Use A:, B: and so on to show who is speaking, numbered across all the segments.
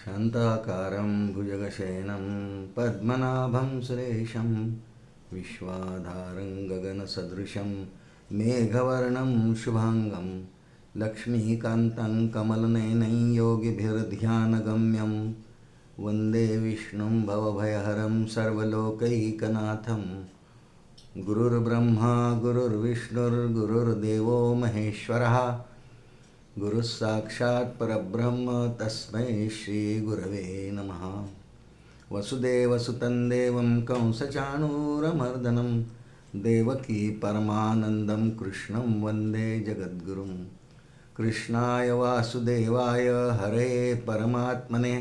A: शान्ताकारं भुजगशयनं पद्मनाभं सुरेशं विश्वाधारं गगनसदृशं मेघवर्णं शुभांगं लक्ष्मीकान्तं कमलनयनं योगिभिर्ध्यानगम्यं वन्दे विष्णुं भवभयहरं सर्वलोकैकनाथं गुरुर्ब्रह्मा गुरुर्विष्णुर्गुरुर्देवो महेश्वरः गुरुः साक्षात् परब्रह्म तस्मै श्रीगुरवे नमः। वसुदेवसुतं देवं कंसचाणूरमर्दनं देवकी परमानन्दं कृष्णं वन्दे जगद्गुरुं। कृष्णाय वासुदेवाय हरे परमात्मने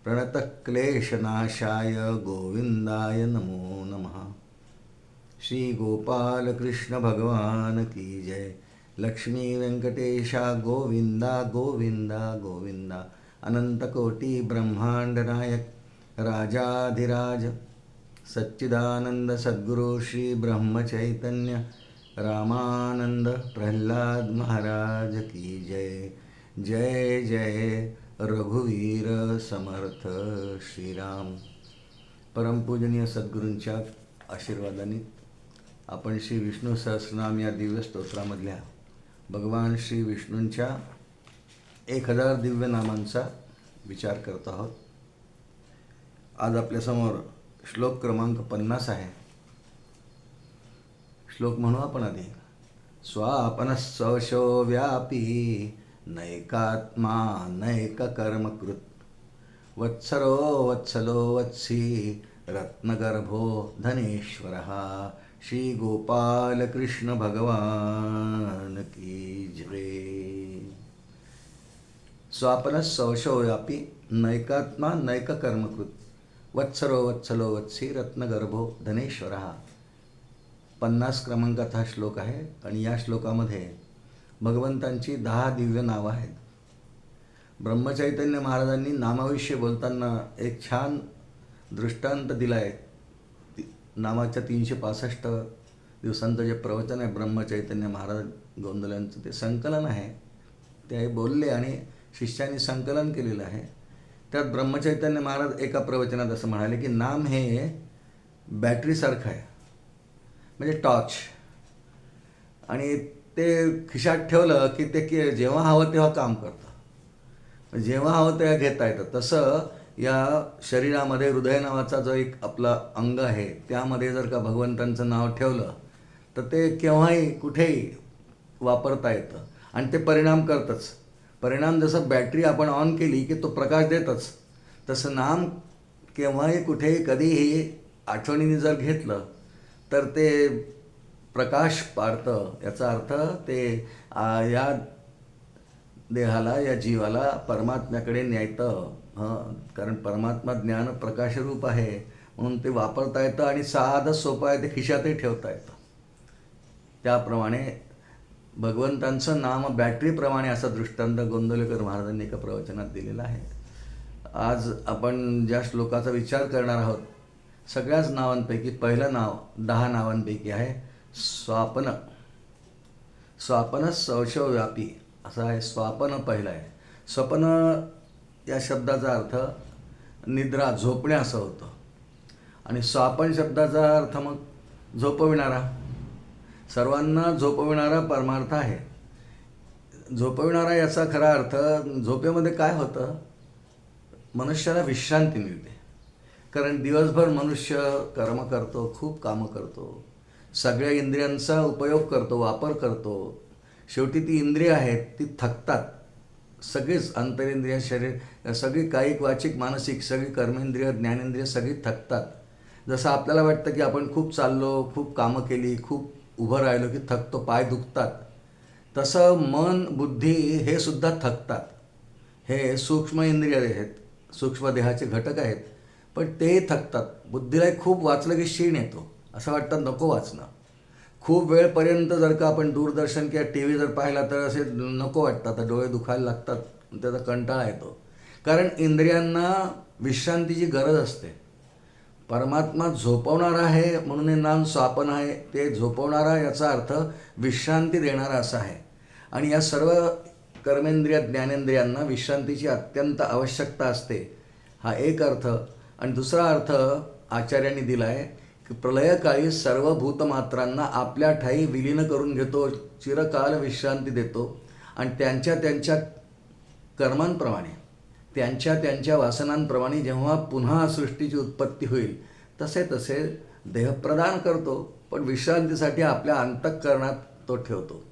A: प्रणतक्लेशनाशाय गोविन्दाय नमो नमः। श्री गोपाल कृष्ण भगवान की जय। लक्ष्मी वेंकटेशा गोविंदा गोविंदा गोविंदा। अनंतकोटि ब्रह्मांड नायक राजाधिराज सच्चिदानंद सद्गुरु श्री ब्रह्म चैतन्य रामानंद प्रह्लाद महाराज की जय। जय जय रघुवीर समर्थ श्रीराम। परमपूजनीय सद्गुरूंच्या आशीर्वादाने आपण श्री विष्णू सहस्रनाम या दिव्य स्तोत्रामधल्या भगवान श्री विष्णूंच्या 1000 दिव्य नामांचा विचार करत आहोत। आज आपल्यासमोर श्लोक क्रमांक 50 आहे। श्लोक म्हणू आपण आधी। स्वापनस्सवशो व्यापी नैकात्मा नैककर्मकृत वत्सरो वत्सलो वत्सी रत्नगर्भो धनेश्वरः। श्री गोपाल कृष्ण भगवान की जय। स्वापनस्सवशो व्यापी नैकात्मा नैककर्मकृत वत्सरो वत्सलो वत्सी रत्नगर्भो धनेश्वरः। 50 क्रमांकात हा श्लोक आहे आणि या श्लोकामध्ये भगवंतांची 10 दिव्य नावं आहेत। ब्रह्मचैतन्य महाराजांनी नामाविषयी बोलताना एक छान दृष्टांत दिला आहे। नामाच्या 365 दिवसांचं जे प्रवचन आहे ब्रह्मचैतन्य महाराज गोंदल्यांचं ते संकलन आहे। ते बोलले आणि शिष्यांनी संकलन केलेलं आहे। त्यात ब्रह्मचैतन्य महाराज एका प्रवचनात असं म्हणाले की नाम हे बॅटरीसारखं आहे, म्हणजे टॉर्च, आणि ते खिशात ठेवलं की ते जेव्हा हवं तेव्हा काम करतं, जेव्हा हवं तेव्हा घेता येतं। तसं या शरीरामध्ये हृदय नावाचा जो एक आपला अंग आहे त्यामध्ये जर का भगवंतांचं नाव ठेवलं तर ते केव्हाही कुठेही वापरता येतं आणि ते परिणाम करतंच। परिणाम जसं बॅटरी आपण ऑन केली की तो प्रकाश देतच, तसं नाम केव्हाही कुठेही कधीही आठवणीने जर घेतलं तर ते प्रकाश पाडतं। याचा अर्थ ते या देहाला या जीवाला परमात्म्याकडे न्यायतं। कारण परमात्मा ज्ञान प्रकाशरूप आहे म्हणून ते वापरता येतं आणि साधं सोपं आहे, ते खिशातही ठेवता येतं। त्याप्रमाणे भगवंतांचं नाम बॅटरीप्रमाणे असा दृष्टांत गोंदवलेकर महाराजांनी एका प्रवचनात दिलेला आहे। आज आपण ज्या श्लोकाचा विचार करणार आहोत सगळ्याच नावांपैकी पहिलं नाव 10 नावांपैकी आहे स्वापन। स्वापनस्सवशो व्यापी असं आहे। स्वापन पहिलं आहे। स्वप्न या शब्दाचा अर्थ निद्रा, झोपणे असं होतं, आणि स्वापन शब्दाचा अर्थ मग झोपविणारा, सर्वांना झोपविणारा परमार्थ आहे। झोपविणारा याचा खरा अर्थ, झोपेमध्ये काय होतं, मनुष्याला विश्रांती मिळते। कारण दिवसभर मनुष्य कर्म करतो, खूप कामं करतो, सगळ्या इंद्रियांचा उपयोग करतो, वापर करतो। शेवटी ती इंद्रिय आहेत ती थकतात, सगळीच अंतरेंद्रिय, शरीर, सगळी कायिक वाचिक मानसिक सगळी कर्मेंद्रिय ज्ञानेंद्रिय सगळी थकतात। जसं आपल्याला वाटतं की आपण खूप चाललो, खूप कामं केली, खूप उभं राहिलो की थकतो, पाय दुखतात, तसं मन बुद्धी हे सुद्धा थकतात। हे सूक्ष्म इंद्रिय आहेत, सूक्ष्म देहाचे घटक आहेत, पण तेही थकतात। बुद्धीलाही खूप वाचलं की शीण येतो, असं वाटतं नको वाचणं। खूप वेळपर्यंत जर का आपण दूरदर्शन किंवा टी व्ही जर पाहिला तर असे नको वाटतं, आता डोळे दुखायला लागतात, त्याचा कंटाळा येतो। कारण इंद्रियांना विश्रांतीची गरज असते। परमात्मा झोपवणारा आहे म्हणून हे नाम स्वापन आहे। ते झोपवणारा याचा अर्थ विश्रांती देणारा असा आहे। आणि या सर्व कर्मेंद्रिय ज्ञानेंद्रियांना विश्रांतीची अत्यंत आवश्यकता असते, हा एक अर्थ. आणि दुसरा अर्थ आचार्यांनी दिला आहे की प्रलयकाळी सर्व भूतमात्रांना आपल्या ठाई विलीन करून घेतो, चिरकाल विश्रांती देतो आणि त्यांच्या त्यांच्या कर्मांप्रमाणे, त्यांच्या त्यांच्या वासनांप्रमाणे जेव्हा पुन्हा सृष्टीची उत्पत्ती होईल तसे तसे देह प्रदान करतो, पण विश्रांतीसाठी आपल्या अंतःकरणात तो ठेवतो.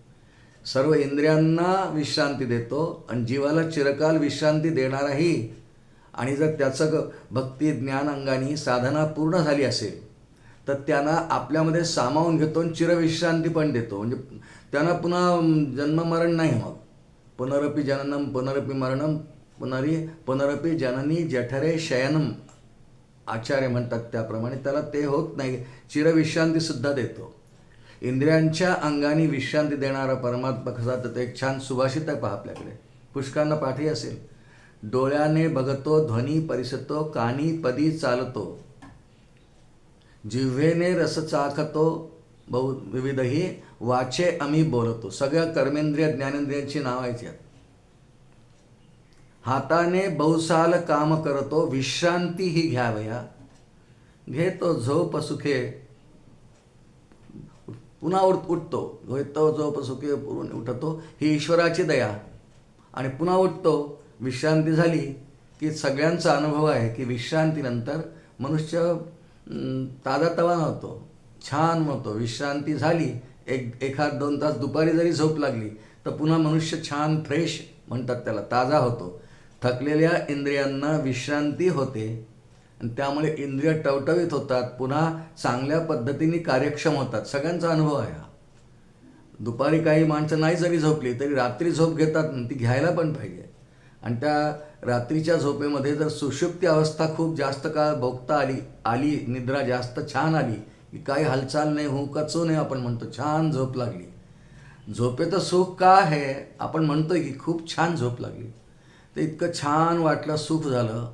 A: सर्व इंद्रियांना विश्रांती देतो आणि जीवाला चिरकाल विश्रांती देणाराही. आणि जर त्याचं भक्ती ज्ञान अंगाने साधना पूर्ण झाली असेल तर त्यांना आपल्यामध्ये सामावून घेतो आणि चिरविश्रांती पण देतो. म्हणजे त्यांना पुन्हा जन्ममरण नाही. मग पुनरपि जननम पुनरपि मरणम पुनरपि जननी जठरे शयनम आचार्य म्हणतात त्याप्रमाणे त्याला ते होत नाही, चिरविश्रांतीसुद्धा देतो. इंद्रियांच्या अंगाने विश्रांती देणारा परमात्मा कसा, तर ते एक छान सुभाषित आहे पहा आपल्याकडे, पुष्कळांना पाठही असेल. डोळ्याने बघतो ध्वनी परिसतो, कानी पदी चालतो, जिव्हेने रस चाखतो बहु विविधही, वाचे आम्ही बोलतो. सगळ्या कर्मेंद्रिय ज्ञानेंद्रियांची नाव आहेत यात. हाताने बहुसाल काम करतो, विश्रांती ही घ्यावया, घेतो झोप सुखे पुन्हा उठतो, घेतो झोप सुखे उठतो, ही ईश्वराची दया. आणि पुन्हा उठतो, विश्रांती झाली की सगळ्यांचा अनुभव आहे की विश्रांतीनंतर मनुष्य ताजातवाना होतो, छान होतो. विश्रांती झाली, एखाद 2 तास दुपारी जरी झोप लागली तर पुन्हा मनुष्य छान फ्रेश म्हणतात त्याला, ताजा होतो. थकलेल्या इंद्रियांना विश्रांती होते आणि त्यामुळे इंद्रिय टवटवीत होतात, पुन्हा चांगल्या पद्धतीने कार्यक्षम होतात. सगळ्यांचा अनुभव आहे हा. दुपारी काही माणसं नाही जरी झोपली तरी रात्री झोप घेतात, ती घ्यायला पण पाहिजे. आणि त्या रात्रीच्या झोपेमध्ये जर सुषुप्ती अवस्था खूप जास्त काळ भोगता आली निद्रा जास्त छान आली की काही हालचाल नाही, हुंकचू नाही, आपण म्हणतो छान झोप लागली. झोपेचं सुख का आहे, आपण म्हणतोय की खूप छान झोप लागली, ते इतकं छान वाटलं, सुख झालं.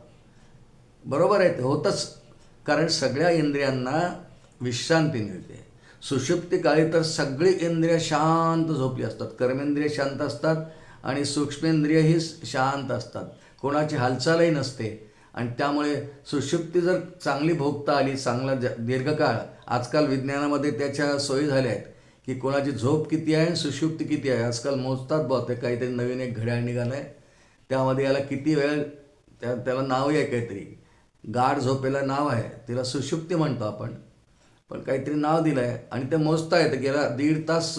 A: बरोबर आहे, ते होतंच, कारण सगळ्या इंद्रियांना विश्रांती मिळते. सुषुप्ती काळी तर सगळी इंद्रिय शांत झोपली असतात, कर्मेंद्रिय शांत असतात आणि सूक्ष्मेंद्रियही शांत असतात, कोणाची हालचालही नसते. आणि त्यामुळे सुषुप्ती जर चांगली भोगता आली, चांगला दीर्घकाळ, आजकाल विज्ञानामध्ये त्याच्या सोयी झाल्या आहेत की कोणाची झोप किती आहे आणि सुषुप्ती किती आहे, आजकाल मोजतात. बहुतेक काहीतरी नवीन एक घड्याळ निघालं आहे, त्यामध्ये याला किती वेळ, त्याला नावही आहे काहीतरी, गाढ झोपेला नाव आहे, तिला सुषुप्ती म्हणतो आपण, पण काहीतरी नाव दिलं आहे. आणि ते मोजता येतं, गेला 1.5 तास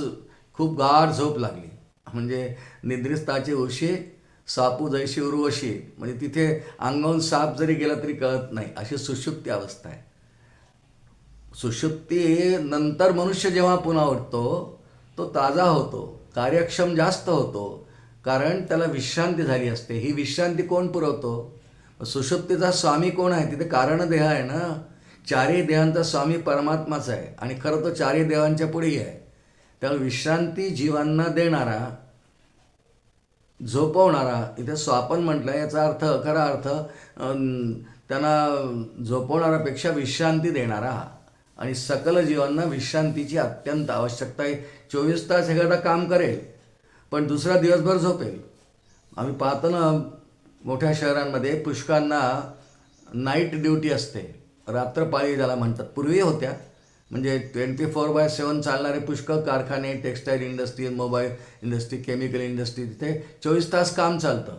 A: खूप गाढ झोप लागली, म्हणजे निद्रिस्ताची उशी सापू जैशी उर्वशी, म्हणजे तिथे अंगावून साप जरी गेला तरी कळत नाही, अशी सुषुप्ती अवस्था आहे. सुषुप्ती नंतर मनुष्य जेव्हा पुन्हा उठतो तो ताजा होतो, कार्यक्षम जास्त होतो, कारण त्याला विश्रांती झाली असते. ही विश्रांती कोण पुरवतो? सुषुप्तीचा स्वामी कोण आहे? तिथे कारणदेह आहे ना, चारही देहांचा स्वामी परमात्माच आहे आणि खरं तो चारही देहांच्या पुढेही आहे. त्यामुळे विश्रांती जीवांना देणारा, झोपवणारा, इथे स्वापन म्हटलं, याचा अर्थ खरा अर्थ त्यांना झोपवणाऱ्यापेक्षा विश्रांती देणारा. आणि सकल जीवांना विश्रांतीची अत्यंत आवश्यकता आहे. 24 तास एखादा काम करेल पण दुसरा दिवसभर झोपेल. आम्ही पाहतो ना, मोठ्या शहरांमध्ये पुष्कळांना नाईट ड्युटी असते, रात्रपाळी ज्याला म्हणतात. पूर्वी होत्या, म्हणजे 24/7 चालणारे पुष्कळ कारखाने, textile industry, mobile industry, chemical industry, तिथे 24 तास काम चालतं.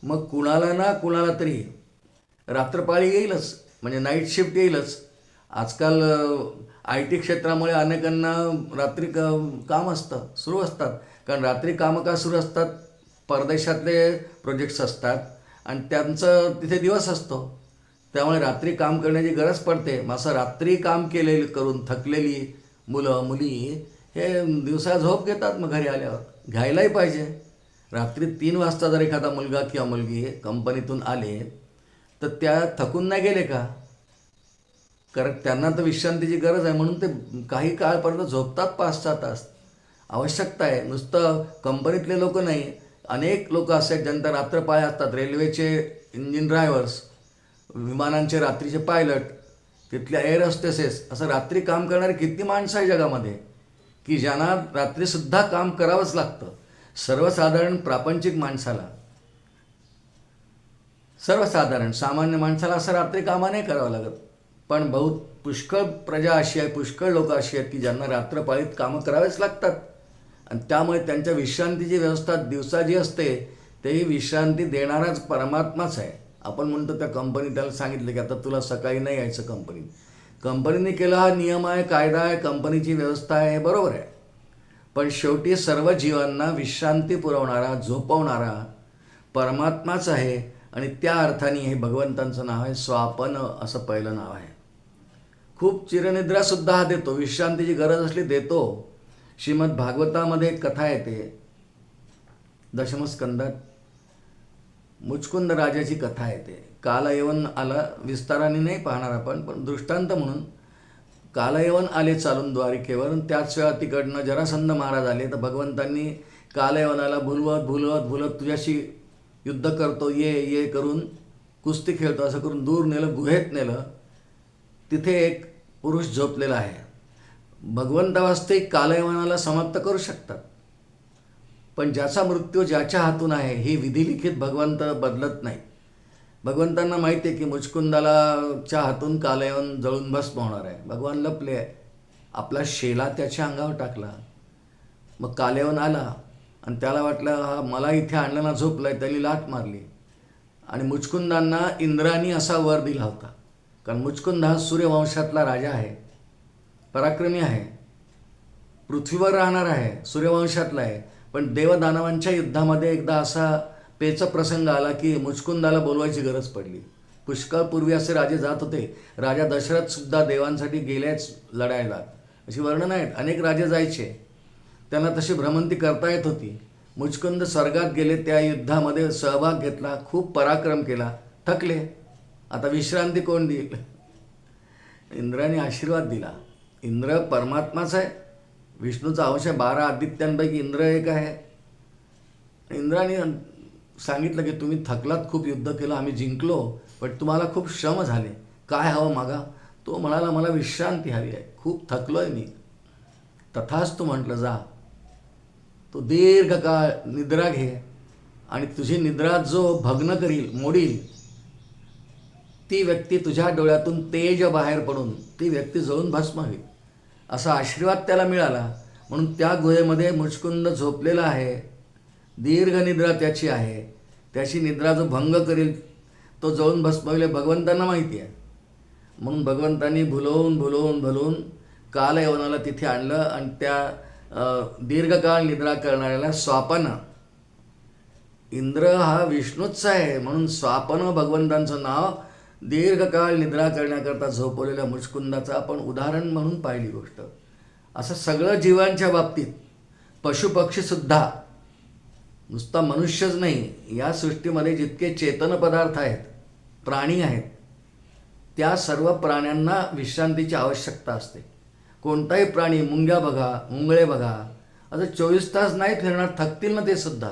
A: मग कुणाला ना कुणाला तरी रात्रपाळी येईलच, म्हणजे नाईट शिफ्ट येईलच. आजकाल IT क्षेत्रामुळे अनेकांना रात्री काम सुरू असतात. कारण रात्री कामं का सुरू असतात? परदेशातले प्रोजेक्ट्स असतात आणि त्यांचं तिथे दिवस असतो, त्यामुळे रात्री काम करण्याची गरज पडते. मग असं रात्री काम करून थकलेली मुलं मुली हे दिवसा झोप घेतात, मग घरी आल्यावर घ्यायलाही पाहिजे. रात्री 3 वाजता जर एखादा मुलगा किंवा मुलगी कंपनीतून आले तर त्या थकून नाही गेले का? कारण त्यांना तर विश्रांतीची गरज आहे, म्हणून ते काही काळपर्यंत झोपतात, 5-6 तास आवश्यकता आहे. नुसतं कंपनीतले लोक नाही, अनेक लोक असे ज्यांचा रात्रपाळ्या असतात. रेल्वेचे इंजिन ड्रायव्हर्स, विमानांचे रात्रीचे पायलट, तिथल्या एअर होस्टेसेस, असं रात्री काम करणारे किती माणसं आहे जगामध्ये की ज्यांना रात्रीसुद्धा काम करावंच लागतं. सर्वसाधारण प्रापंचिक माणसाला, सर्वसाधारण सामान्य माणसाला असं रात्री कामा नाही करावं लागत. पण पुष्कळ प्रजा अशी आहे, पुष्कळ लोक अशी आहेत की ज्यांना रात्रपाळीत कामं करावेच लागतात. आणि त्यामुळे त्यांच्या विश्रांतीची व्यवस्था दिवसा जी असते तेही विश्रांती देणाराच परमात्माच आहे. आपण म्हणतो त्या कंपनी त्याला सांगितलं की आता तुला सकाळी नाही यायचं कंपनीत. कंपनीने केला हा नियम आहे, कायदा आहे, कंपनीची व्यवस्था आहे, हे बरोबर आहे. पण शेवटी सर्व जीवांना विश्रांती पुरवणारा, झोपवणारा परमात्माच आहे. आणि त्या अर्थाने हे भगवंतांचं नाव आहे स्वापन, असं पहिलं नाव आहे. खूप चिरनिद्रासुद्धा हा देतो, विश्रांतीची गरज असली देतो. श्रीमद भागवतामध्ये एक कथा येते, दशमस्कंदात मुचकुंद राजाची कथा येते. कालयवन आला, विस्ताराने नाही पाहणार आपण, पण दृष्टांत म्हणून कालयवन आले चालून द्वारिकेवर. त्याच वेळा तिकडनं जरासंध महाराज आले. तर भगवंतांनी कालयवनाला भुलवत तुझ्याशी युद्ध करतो, ये करून कुस्ती खेळतो असं करून दूर नेलं, गुहेत नेलं. तिथे एक पुरुष झोपलेला आहे. भगवंतावास्ते कालयवनाला समाप्त करू शकतात, पण ज्याचा मृत्यू ज्याच्या हातून आहे ही विधिलिखित भगवंत बदलत नाही. भगवंतांना माहिती आहे की मुचकुंदालाच्या हातून कालयवन जळून भस्म होणार आहे. भगवान लपले आहे. आपला शेला त्याच्या अंगावर टाकला. मग कालयवन आला आणि त्याला वाटलं हा मला इथे आणलं ना झोपलाय, त्यांनी लाथ मारली. आणि मुचकुंदांना इंद्रानी असा वर दिला होता, कारण मुचकुंद हा सूर्यवंशातला राजा आहे, पराक्रमी आहे, पृथ्वीवर राहणार आहे, सूर्यवंशातला आहे. पण देवदानवांच्या युद्धामध्ये एकदा असा पेच प्रसंग आला की मुचकुंदाला बोलवायची गरज पडली. पुष्कळ पूर्वी असे राजे जात होते. राजा दशरथसुद्धा देवांसाठी गेलेच लढायला, अशी वर्णनं आहेत. अनेक राजे जायचे, त्यांना तशी भ्रमंती करता येत होती. मुचकुंद स्वर्गात गेले, त्या युद्धामध्ये सहभाग घेतला, खूप पराक्रम केला, थकले. आता विश्रांती कोण देईल? इंद्राने आशीर्वाद दिला. इंद्र परमात्माच आहे, विष्णूचा अंश आहे. 12 आदित्यांपैकी इंद्र एक आहे. इंद्राने सांगितलं की तुम्ही थकलात, खूप युद्ध केलं, आम्ही जिंकलो, पण तुम्हाला खूप श्रम झाले, काय हवं मागा. तो म्हणाला मला विश्रांती हवी आहे, खूप थकलोय मी. तथास्तु म्हटलं, जा तो दीर्घकाळ निद्रा घे आणि तुझी निद्रा जो भग्न करील, मोडील, ती व्यक्ती तुझ्या डोळ्यातून तेज बाहेर पडून ती व्यक्ती जळून भस्म होईल. असा आशीर्वाद त्याला मिळाला. म्हणून त्या गुहेमध्ये मुचकुंद झोपलेला आहे, दीर्घ निद्रा त्याची आहे. त्याची निद्रा जो भंग करील तो जळून भस्म होईल, भगवंतांना माहिती आहे. म्हणून भगवंतांनी भुलवून कालयवनाला तिथे आणलं आणि त्या दीर्घकाळ निद्रा करणाऱ्याला स्वापन, इंद्र हा विष्णूच आहे म्हणून स्वापन भगवंतांचं नाव दीर्घकाळ निद्रा करण्याकरता झोपवलेल्या मुचकुंदाचं आपण उदाहरण म्हणून पाहिली गोष्ट. असं सगळं जीवांच्या बाबतीत, पशुपक्षीसुद्धा, नुसता मनुष्यच नाही, या सृष्टीमध्ये जितके चेतन पदार्थ आहेत, प्राणी आहेत, त्या सर्व प्राण्यांना विश्रांतीची आवश्यकता असते. कोणताही प्राणी, मुंग्या बघा, मुंगळे बघा, असं 24 तास नाही फिरणार, थकतील ना ते सुद्धा,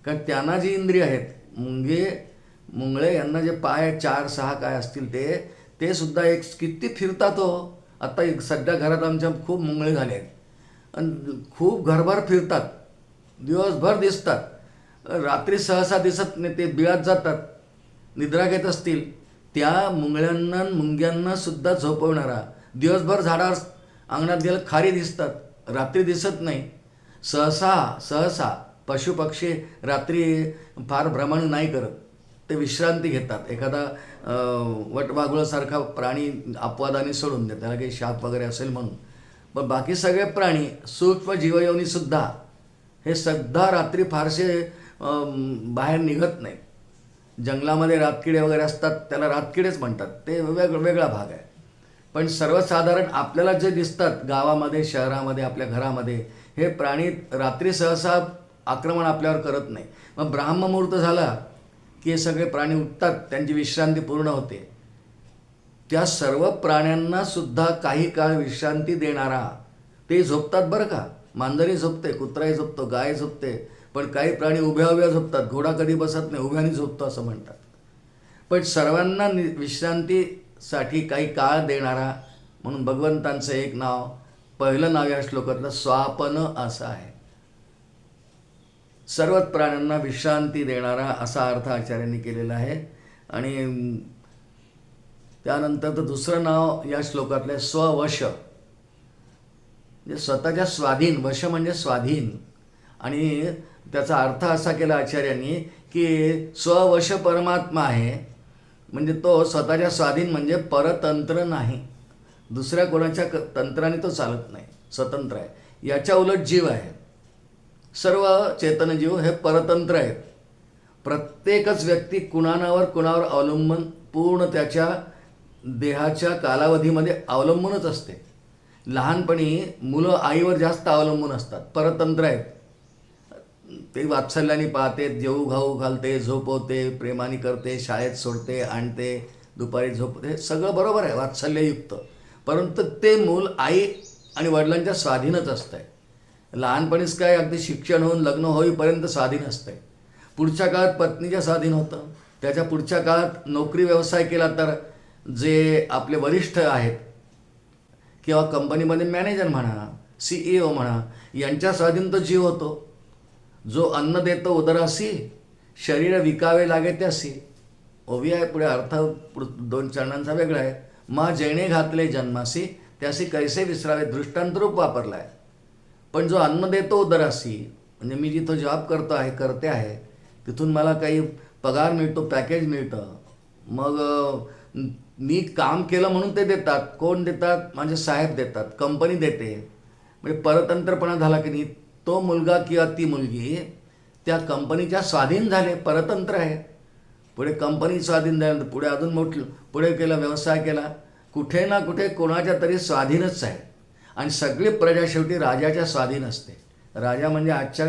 A: कारण त्यांना जी इंद्रिय आहेत, मुंगळे यांना जे पाय 4-6 काय असतील ते सुद्धा एक किती फिरतात हो. आता सध्या घरात आमच्या खूप मुंगळे झाले आहेत आणि खूप घरभर फिरतात, दिवसभर दिसतात, रात्री सहसा दिसत नाही, ते बिळात जातात, निद्रा घेत असतील. त्या मुंग्यांना सुद्धा झोपवणारा, दिवसभर झाडावर अंगणात गेलं खारी दिसतात, रात्री दिसत नाही. सहसा पशुपक्षी रात्री फार भ्रमण नाही करत, ते विश्रांती घेतात. एखादा वटवाघुळासारखा प्राणी अपवादाने सोडून देतात, त्याला काही शाप वगैरे असेल म्हणून. पण बाकी सगळे प्राणी, सूक्ष्म जीवयोनीसुद्धा, हे सुद्धा रात्री फारसे बाहेर निघत नाहीत. जंगलामध्ये रातकिडे वगैरे असतात, त्याला रातकिडेच म्हणतात, ते वेगळा भाग आहे. पण सर्वसाधारण आपल्याला जे दिसतात गावामध्ये, शहरामध्ये, आपल्या घरामध्ये, हे प्राणी रात्री सहसा आक्रमण आपल्यावर करत नाही. मग ब्राह्ममुहूर्त झाला की हे सगळे प्राणी उठतात, त्यांची विश्रांती पूर्ण होते. त्या सर्व प्राण्यांना सुद्धा काही काळ विश्रांती देणारा, ते झोपतात बरं का. मांजरी झोपते, कुत्राही झोपतो, गाय झोपते, पण काही प्राणी उभ्या झोपतात. घोडा कधी बसत नाही, उभ्याने झोपतो असं म्हणतात. पण सर्वांना विश्रांतीसाठी काही काळ देणारा म्हणून भगवंतांचं एक नाव, पहिलं नाव या श्लोकातलं स्वापन असं आहे. सर्वच प्राण्यांना विश्रांती देणारा असा अर्थ आचार्यांनी केलेला आहे. आणि त्यानंतर तर दुसरं नाव या श्लोकातलं स्ववश, म्हणजे स्वतःच्या स्वाधीन. वश म्हणजे स्वाधीन. आणि त्याचा अर्थ असा केला आचार्यांनी की स्ववश परमात्मा आहे, म्हणजे तो स्वतःच्या स्वाधीन म्हणजे परतंत्र नाही, दुसऱ्या कोणाच्या तंत्राने तो चालत नाही, स्वतंत्र आहे. याच्या उलट जीव आहे. सर्व चेतनजीव हे परतंत्र आहेत. प्रत्येकच व्यक्ती कुणावर अवलंबून पूर्ण त्याच्या देहाच्या कालावधीमध्ये अवलंबूनच असते. लहानपणी मुलं आईवर जास्त अवलंबून असतात, परतंत्र आहेत. ते वात्सल्याने पाहते, जेवू घाऊ घालते, झोपवते, प्रेमाने करते, शाळेत सोडते, आणते, दुपारी झोपते, सगळं बरोबर आहे, वात्सल्ययुक्त. परंतु ते मूल आई आणि वडिलांच्या स्वाधीनच असतं आहे. लहानपणीच काय, अगदी शिक्षण होऊन लग्न होईपर्यंत स्वाधीन असतं आहे. पुढच्या काळात पत्नीच्या स्वाधीन होतं. त्याच्या पुढच्या काळात नोकरी व्यवसाय केला तर जे आपले वरिष्ठ आहेत किंवा कंपनीमध्ये मॅनेजर म्हणा, CEO म्हणा, यांच्या स्वाधीन तो जीव होतो. जो अन्न देतो उदरासी, शरीर विकावे लागे त्यासी. ओवी आहे पुढे, अर्थ 2 चरणांचा वेगळा आहे. मा जेणे घातले जन्मासी, त्यासी कैसे विसरावे, दृष्टांतरूप वापरला आहे. पण जो अन्न देतो उदरासी, म्हणजे मी जिथं जॉब करते आहे तिथून मला काही पगार मिळतो, पॅकेज मिळतं, मग मी काम केलं म्हणून ते देतात. कोण देतात? माझे साहेब देतात, कंपनी देते. म्हणजे परतंत्रपणा झाला की नाही, तो मुलगा किंवा ती मुलगी त्या कंपनीच्या स्वाधीन झाले, परतंत्र आहे. पुढे कंपनी स्वाधीन झाल्यानंतर पुढे अजून पुढे केला, व्यवसाय केला, कुठे ना कुठे कोणाच्या तरी स्वाधीनच आहे. आणि सगळी प्रजा शेवटी राजाच्या स्वाधीन असते. राजा म्हणजे आजच्या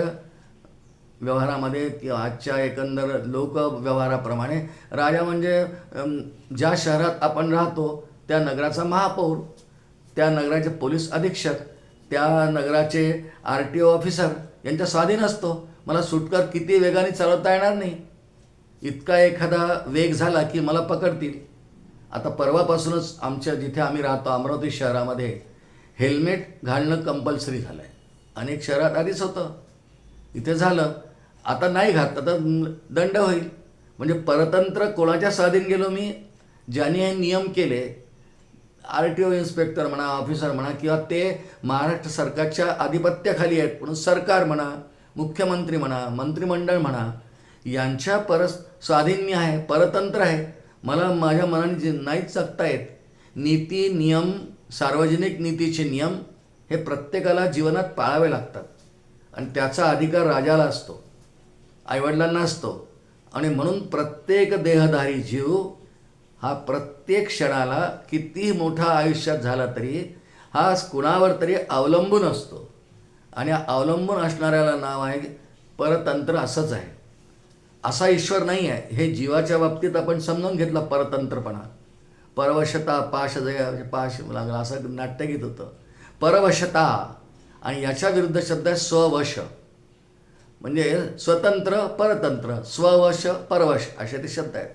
A: व्यवहारामध्ये किंवा आजच्या एकंदर लोकव्यवहाराप्रमाणे राजा म्हणजे ज्या शहरात आपण राहतो त्या नगराचा महापौर, त्या नगराचे पोलीस अधीक्षक, त्या नगराचे RTO ऑफिसर यांच्या स्वाधीन असतो. मला सुटकर किती वेगाने चालवता येणार नाही, इतका एखादा वेग झाला की मला पकडतील. आता परवापासूनच आमच्या जिथे आम्ही राहतो अमरावती शहरामध्ये हेल्मेट घालणं कंपल्सरी झालं आहे. अनेक शहरात आधीच होतं, इथे झालं. आता नाही घातलं तर दंड होईल. म्हणजे परतंत्र कोणाच्या स्वाधीन गेलो मी? ज्यांनी हे नियम केले, RTO इन्स्पेक्टर म्हणा, ऑफिसर म्हणा, किंवा ते महाराष्ट्र सरकारच्या आधिपत्याखाली आहेत म्हणून सरकार म्हणा, मुख्यमंत्री म्हणा, मंत्रिमंडळ म्हणा, यांच्या स्वाधीन मी आहे, परतंत्र आहे. मला माझ्या मनाने नाहीच जगता येत. नीती नियम, सार्वजनिक नीतीचे नियम हे प्रत्येकाला जीवनात पाळावे लागतात. आणि त्याचा अधिकार राजाला असतो, आईवडिलांना असतो. आणि म्हणून प्रत्येक देहधारी जीव हा प्रत्येक क्षणाला कितीही मोठा आयुष्यात झाला तरी हा कुणावर तरी अवलंबून असतो. आणि अवलंबून असणाऱ्याला नाव आहे परतंत्र, असंच आहे. असा ईश्वर नाही आहे. हे जीवाच्या बाबतीत आपण समजून घेतलं परतंत्रपणा. परवशता पाशजय, पाश लागला असं नाट्यगीत होतं. परवशता, आणि याच्या विरुद्ध शब्द आहे स्ववश, म्हणजे स्वतंत्र परतंत्र, स्ववश परवश असे ते शब्द आहेत.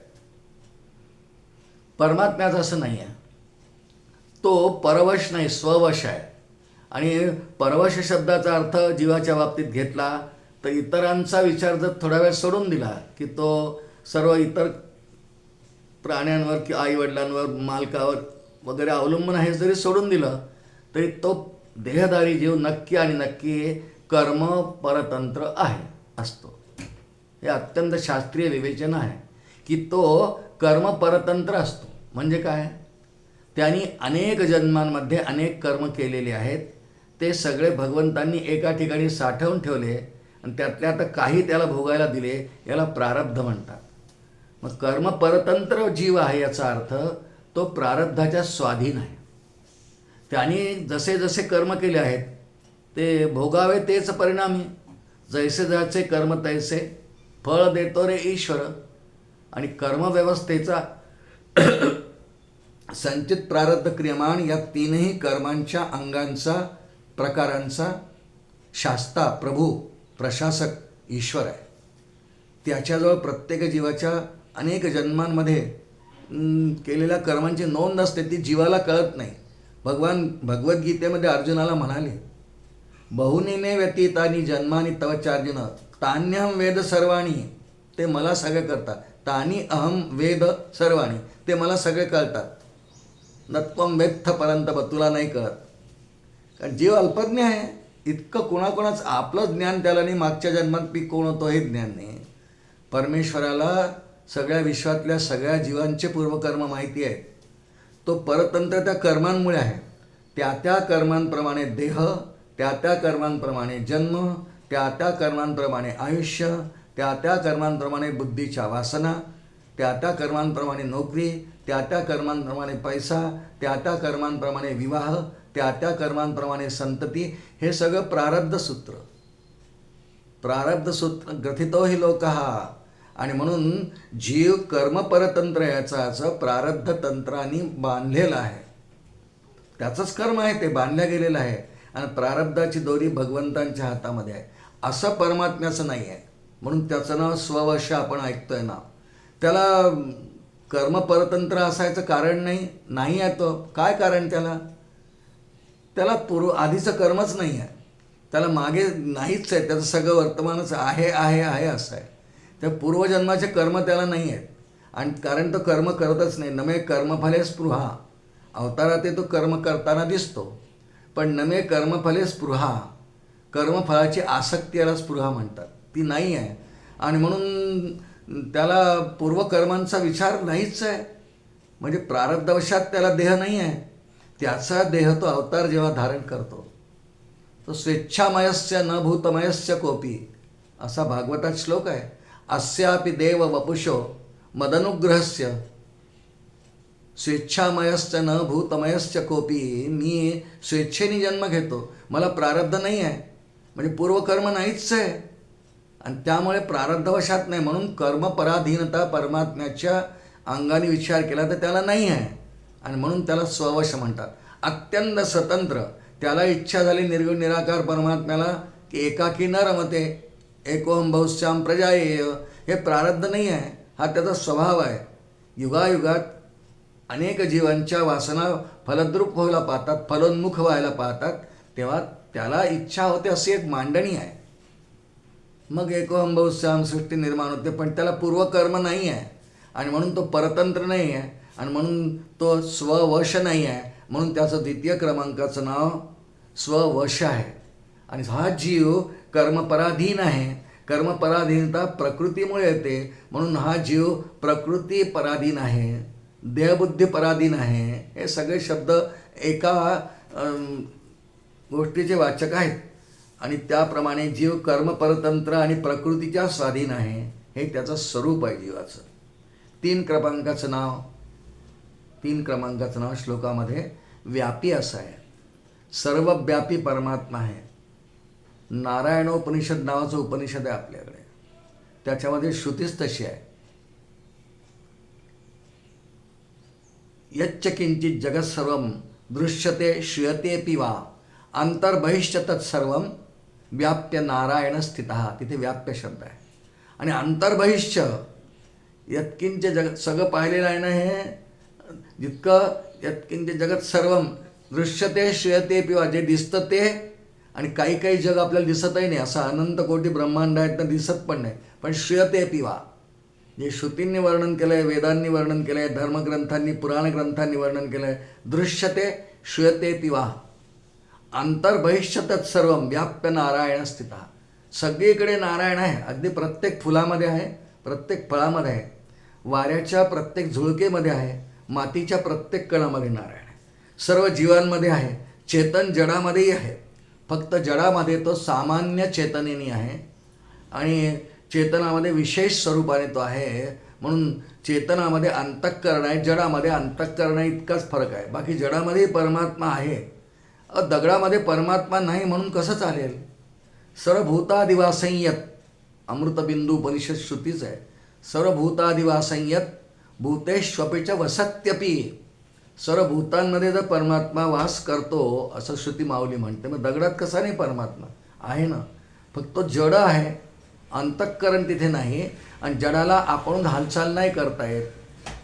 A: परमात्म्याचं असं नाही आहे, तो परवश नाही, स्ववश आहे. आणि परवश शब्दाचा अर्थ जीवाच्या बाबतीत घेतला तर इतरांचा विचार जर थोडा वेळ सोडून दिला की तो सर्व इतर प्राण्यांवर किंवा आईवडिलांवर, मालकावर वगैरे अवलंबून आहे, जरी सोडून दिलं तरी तो देहधारी जीव नक्की आणि नक्की कर्म परतंत्र आहे असतो. हे अत्यंत शास्त्रीय विवेचन आहे की तो कर्म परतंत्र असतो. म्हणजे काय? त्यांनी अनेक जन्मांमध्ये अनेक कर्म केलेले आहेत, ते सगळे भगवंतांनी एका ठिकाणी साठवून ठेवले आणि त्यातल्या आता काही त्याला भोगायला दिले, याला प्रारब्ध म्हणतात. मग कर्म परतंत्र जीव आहे याचा अर्थ तो प्रारब्धाच्या स्वाधीन आहे. त्यांनी जसे जसे कर्म केले आहेत ते भोगावे, तेच परिणामी. जैसे जायचे कर्म तैसे फळ देतो रे ईश्वर. आणि कर्मव्यवस्थेचा संचित प्रारब्ध क्रियमाण या तीनही कर्मांच्या अंगांचा, प्रकारांचा शास्ता, प्रभू, प्रशासक ईश्वर आहे. त्याच्याजवळ प्रत्येक जीवाच्या अनेक जन्मांमध्ये केलेल्या कर्मांची नोंद असते, ती जीवाला कळत नाही. भगवान भगवद्गीतेमध्ये अर्जुनाला म्हणाले, बहुनीने व्यतीतानी जन्मानी तव चार्जुन तान्यहम वेद सर्वाणी, ते मला सगळे करतात. तानी अहम वेद सर्वाणी, ते मला सगळे कळतात. नत्वम वेत्थ परंतप, तुला नाही कळत. कारण जीव अल्पज्ञ आहे. इतकं कोणाकोणाचं आपलं ज्ञान त्याला नाही, मागच्या जन्मात मी कोण होतो हे ज्ञान नाही. परमेश्वराला सगळ्या विश्वातल्या सगळ्या जीवांचे पूर्वकर्म माहिती आहेत. तो परतंत्र त्या कर्मांमुळे आहे. त्या त्या कर्मांप्रमाणे देह, त्या त्या कर्मांप्रमाणे जन्म, त्या त्या कर्मांप्रमाणे आयुष्य, त्या त्या कर्मांप्रमाणे बुद्धीच्या वासना, त्या त्या कर्मांप्रमाणे नोकरी, त्या त्या कर्मांप्रमाणे पैसा, त्या त्या कर्मांप्रमाणे विवाह, त्या त्या कर्मांप्रमाणे संतती. हे सगळं प्रारब्ध सूत्र. प्रारब्ध सूत्र ग्रथितो हि लोकः. आणि म्हणून जीव कर्मपरतंत्र याचं प्रारब्ध तंत्राने बांधलेलं आहे. त्याचंच कर्म आहे, ते बांधल्या गेलेलं आहे. आणि प्रारब्धाची दोरी भगवंतांच्या हातामध्ये आहे. असं परमात्म्याचं नाही आहे. म्हणून त्याचं नाव स्ववश आपण ऐकतोय ना. त्याला कर्मपरतंत्र असायचं कारण नाही आहे. तो काय कारण त्याला? त्याला आधीचं कर्मच नाही आहे. त्याला मागे नाहीच आहे. त्याचं सगळं वर्तमानच आहे आहे आहे असं आहे. त्या पूर्वजन्माचे कर्म त्याला नाही आहेत. आणि कारण तो कर्म करतच नाही. नमे कर्मफले स्पृहा. अवतारात तो कर्म करताना दिसतो, पण नमे कर्मफले स्पृहा, कर्मफळाची आसक्ती याला स्पृहा म्हणतात, ती नाही आहे. आणि म्हणून त्याला पूर्वकर्मांचा विचार नाहीच आहे. म्हणजे प्रारब्धवशात त्याला देह नाही आहे. त्याचा देह तो अवतार जेव्हा धारण करतो, तो स्वेच्छामयस्य न भूतमयस्य कोपी, असा भागवतात श्लोक आहे. अस्यापि देव वपुषो मदनुग्रहस्य स्वेच्छामयस्य न भूतमयस्य कोपी. मी स्वेच्छेने जन्म घेतो, मला प्रारब्ध नाही आहे. म्हणजे पूर्वकर्म नाहीच आहे. आणि त्यामुळे प्रारब्धवशात नाही. म्हणून कर्मपराधीनता परमात्म्याच्या अंगाने विचार केला तर त्याला नाही आहे. आणि म्हणून त्याला स्ववश म्हणतात. अत्यंत स्वतंत्र. त्याला इच्छा झाली निर्गुण निराकार परमात्म्याला की एकाकी न रमते, एकोहम बहुश्याम प्रजायेय. हे प्रारब्ध नाही आहे, हा त्याचा स्वभाव आहे. युगायुगात अनेक जीवांच्या वासना फलद्रूप व्हायला पाहतात, फलोन्मुख व्हायला पाहतात, तेव्हा त्याला इच्छा होते, अशी एक मांडणी आहे. मग एकोहम बहुश्याम सृष्टी निर्माण होते. पण त्याला पूर्वकर्म नाही आहे. आणि म्हणून तो परतंत्र नाही आहे. आणि म्हणून तो स्ववश नाही आहे. म्हणून त्याचं द्वितीय क्रमांकाचं नाव स्ववश आहे. आणि हा जीव कर्मपराधीन आहे. कर्मपराधीनता प्रकृतीमुळे येते. म्हणून हा जीव प्रकृती पराधीन आहे, देहबुद्धी पराधीन आहे. हे सगळे शब्द एका गोष्टीचे वाचक आहेत. आणि त्याप्रमाणे जीव कर्मपरतंत्र आणि प्रकृतीच्या स्वाधीन आहे. हे त्याचं स्वरूप आहे जीवाचं. 3 क्रमांकाचं नाव श्लोकामध्ये व्यापी असं आहे. सर्वव्यापी परमात्मा आहे. नारायणोपनिषद नावाचं उपनिषद आहे आपल्याकडे. त्याच्यामध्ये श्रुतीच तशी आहे. यच्च किंचित जगत सर्वं दृश्यते श्रूयतेऽपि वा अंतर्बहिश्च तत्सर्वं व्याप्य नारायण स्थितः. तिथे व्याप्य शब्द आहे. आणि अंतर्बहिश्च यत्किंच जगत, सगळं पाहिलेलं आहे ना. हे जितकं यत्किंच जगत सर्वं दृश्यते श्रूयतेऽपि वा, जे दिसतं ते. आणि काही काही जग आपल्याला दिसतही नाही. असं अनंत कोटी ब्रह्मांड आहेत ना, दिसत पण नाही. पण श्रूयतेऽपि वा, जे श्रुतींनी वर्णन केलं आहे, वेदांनी वर्णन केलं आहे, धर्मग्रंथांनी पुराण ग्रंथांनी वर्णन केलं आहे. दृश्यते श्रूयतेऽपि वा अंतर्बहिश्च तत्सर्वं व्याप्य नारायण स्थितः. सगळीकडे नारायण आहे. अगदी प्रत्येक फुलामध्ये आहे, प्रत्येक फळामध्ये आहे, वाऱ्याच्या प्रत्येक झुळकेमध्ये आहे, मातीच्या प्रत्येक कणामध्ये नारायण आहे. सर्व जीवांमध्ये आहे. चेतन जडामध्येही आहे. फक्त जडामध्ये तो सामान्य चेतनेने आहे आणि चेतनामध्ये विशेष स्वरूपाने तो आहे. म्हणून चेतनामध्ये अंतःकरण आहे, जडामध्ये अंतःकरण आहे, इतकाच फरक आहे. बाकी जडामध्येही परमात्मा आहे. दगडामध्ये परमात्मा नाही म्हणून कसं चालेल? सर्वभूतादिवासंयत, अमृतबिंदू उपनिषद श्रुतीच आहे. सर्वभूतादिवासंयत भूतेष्वपीच वसत्यपि. सर्व भूतांमध्ये जर परमात्मा वास करतो असं श्रुती माऊली म्हणते. मग दगडात कसा नाही परमात्मा? आहे ना. फक्त तो जड आहे, अंतःकरण तिथे नाही. आणि जडाला आपण हालचाल नाही करता येत,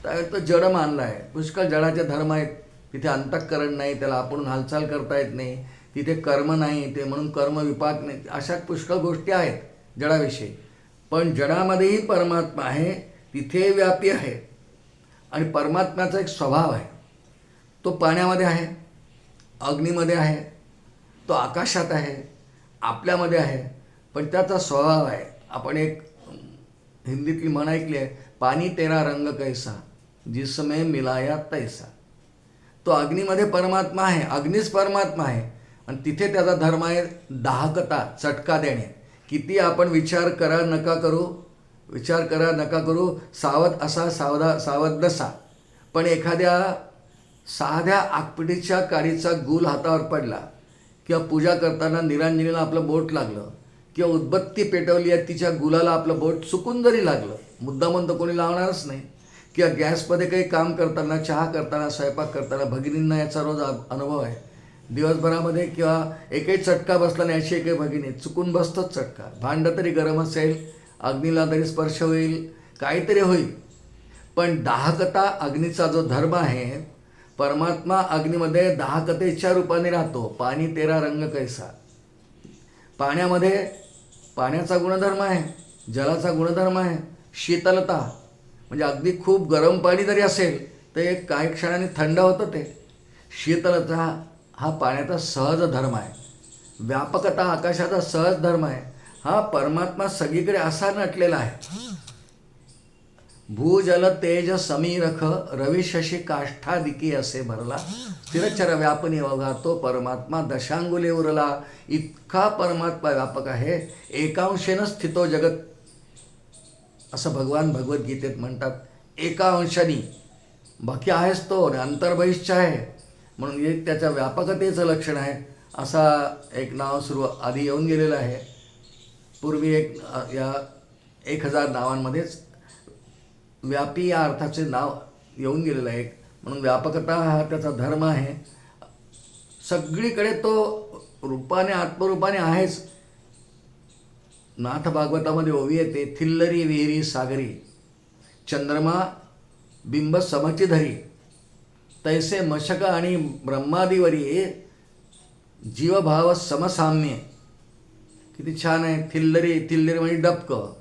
A: त्यावेळी तो जड मानला आहे. पुष्कळ जडाचे धर्म आहेत, तिथे अंतःकरण नाही, त्याला आपण हालचाल करता येत नाही, तिथे कर्म नाही, ते म्हणून कर्म विपाक नाही. अशा पुष्कळ गोष्टी आहेत. जडाविषयी. पण जडामध्येही परमात्मा आहे, तिथे व्यापी आहे. आणि परमात्म्याचा एक स्वभाव आहे, तो पाण्यामध्ये आहे, अग्नीमध्ये आहे, तो आकाशात आहे, आपल्यामध्ये आहे. पण त्याचा स्वभाव आहे. आपण एक हिंदीतली म्हण ऐकली आहे, पाणी तेरा रंग कैसा जिसमें मिलाया तैसा. तो अग्नीमध्ये परमात्मा आहे, अग्नीच परमात्मा आहे. आणि तिथे त्याचा धर्म आहे दाहकता, चटका देणे. किती आपण विचार करा नका करू, विचार करा नका करू, सावध असा सावध नसा. पण एखाद्या साध्या आगपिटीच्या काडीचा गूल हातावर पडला, किंवा पूजा करताना निरांजनीला आपलं बोट लागलं, किंवा उदबत्ती पेटवली आहे तिच्या गुलाला आपलं बोट चुकून जरी लागलं, मुद्दामून तर कोणी लावणारच नाही. किंवा गॅसमध्ये काही काम करताना, चहा करताना, स्वयंपाक करताना, भगिनींना याचा रोज अनुभव आहे. दिवसभरामध्ये किंवा एकही चटका बसला नाही, अशी एकही भगिनी चुकून बसतोच चटका. भांडं तरी गरम असेल, अग्नीला तरी स्पर्श होईल, काहीतरी होईल. पण दाहकता अग्नीचा जो धर्म आहे, परमात्मा अग्नीमध्ये दाहकतेच्या रूपाने राहतो. पाणी तेरा रंग कैसा. पाण्यामध्ये पाण्याचा गुणधर्म आहे, जलाचा गुणधर्म आहे शीतलता. म्हणजे अगदी खूप गरम पाणी जरी असेल तर एक काही क्षणाने थंड होतं ते. शीतलता हा पाण्याचा सहज धर्म आहे. व्यापकता आकाशाचा सहज धर्म आहे. हा परमात्मा सगळीकडे असा नटलेला आहे. भूजल तेज समीरख रवी शशी काष्ठादिकी असे भरला, स्थिरचर व्यापनी वघा तो परमात्मा दशांगुले उरला. इतका परमात्मा व्यापक आहे. एकांशेनं स्थितो जगत, असं भगवान भगवद्गीतेत म्हणतात. एका अंशानी, बाकी आहेच तो अंतर्बहिष्ठ आहे. म्हणून एक त्याच्या व्यापकतेचं लक्षण आहे. असा एक नाव आधी येऊन गेलेलं आहे. पूर्वी एक या 1000 नावांमध्येच व्यापी या अर्थाचे नाव येऊन गेलेलं आहे. म्हणून व्यापकता हा त्याचा धर्म आहे. सगळीकडे तो रूपाने आत्मरूपाने आहेच. नाथ भागवतामध्ये ओवी येते, थिल्लरी विहिरी सागरी चंद्रमा बिंब समची धरी, तैसे मशक आणि ब्रह्मादिवरी जीवभाव समसाम्य. किती छान आहे. थिल्लरी म्हणजे डबकं,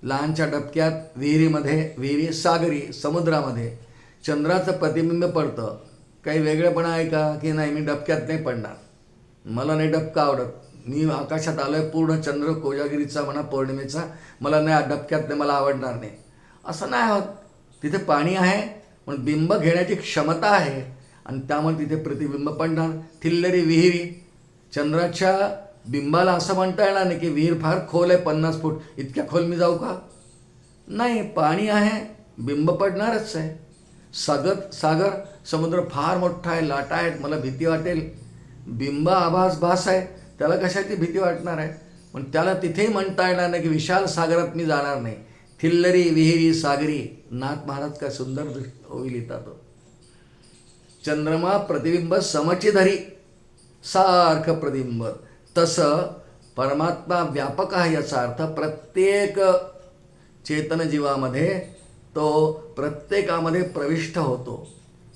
A: लहानच्या डबक्यात विहिरीमध्ये, विहिरी सागरी समुद्रामध्ये चंद्राचं प्रतिबिंब पडतं. काही वेगळेपणा आहे का की नाही मी डबक्यात नाही पडणार, मला नाही डबका आवडत, मी आकाशात आलो आहे पूर्ण चंद्र कोजागिरीचा म्हणा पौर्णिमेचा, मला नाही डबक्यात नाही, मला आवडणार नाही, असं नाही होत. तिथे पाणी आहे पण बिंब घेण्याची क्षमता आहे आणि त्यामुळे तिथे प्रतिबिंब पडणार. थिल्लरी विहिरी, चंद्राच्या बिंबाला असं म्हणता येणार नाही की विहीर फार खोल आहे 50 फूट, इतक्या खोल मी जाऊ का, नाही, पाणी आहे, बिंब पडणारच आहे. सागर समुद्र फार मोठा आहे, लाटा आहेत, मला भीती वाटेल, बिंब भास आहे, त्याला कशाची भीती वाटणार आहे. पण त्याला तिथेही म्हणता येणार नाही की विशाल सागरात मी जाणार नाही. थिल्लरी विहिरी सागरी. नाथ महाराज काय सुंदर ओवी लिहितात. चंद्रमा प्रतिबिंब समची धरी, सारखं प्रतिबिंब. तसं परमात्मा व्यापक आहे याचा अर्थ प्रत्येक चेतनजीवामध्ये तो प्रत्येकामध्ये प्रविष्ट होतो,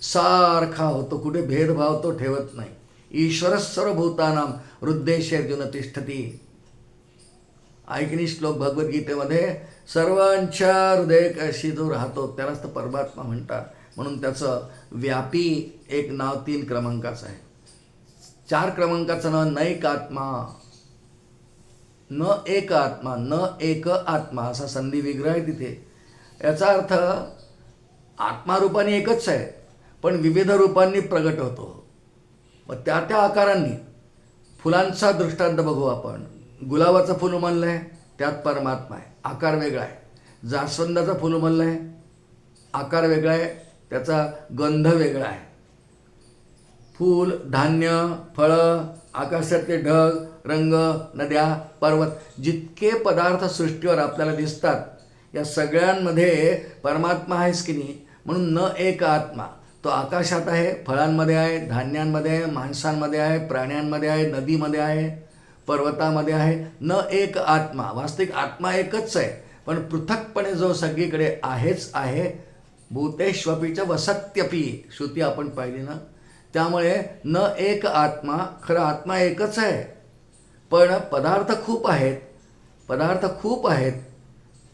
A: सारखा होतो, कुठे भेदभाव तो ठेवत नाही. ईश्वर सर्वभूतानां हृद्देशे अर्जुन तिष्ठती. ऐकणी श्लोक भगवद्गीतेमध्ये सर्वांच्या हृदयाशी जो राहतो त्यालाच तर परमात्मा म्हणतात. म्हणून त्याचं व्यापी एक नाव 3 क्रमांकाचं आहे. 4 क्रमांकाचं नाव नैक आत्मा. न एक आत्मा, न एक आत्मा असा संधी विग्रह आहे तिथे. याचा अर्थ आत्मारूपाने एकच आहे पण विविध रूपांनी प्रगट होतो. मग त्या त्या आकारांनी. फुलांचा दृष्टांत बघू आपण. गुलाबाचं फुल उमललं आहे, त्यात परमात्मा आहे, आकार वेगळा आहे. जास्वंदाचं फुल उमललं आहे, आकार वेगळा आहे, त्याचा गंध वेगळा आहे. फूल, धान्य, फळं, आकाशातले ढग, रंग, नद्या, पर्वत, जितके पदार्थ सृष्टीवर आपल्याला दिसतात या सगळ्यांमध्ये परमात्मा आहेच की नाही. म्हणून न एक आत्मा. तो आकाशात आहे, फळांमध्ये आहे, धान्यांमध्ये आहे, माणसांमध्ये आहे, प्राण्यांमध्ये आहे, नदीमध्ये आहे, पर्वतामध्ये आहे. न एक आत्मा. वास्तविक आत्मा एकच आहे पण पृथकपणे जो सगळीकडे आहेच आहे. भूतेष्वपीच वसत्यपी श्रुती आपण पाहिली ना. त्यामुळे न एक आत्मा. खरं आत्मा एकच आहे पण पदार्थ खूप आहेत. पदार्थ खूप आहेत,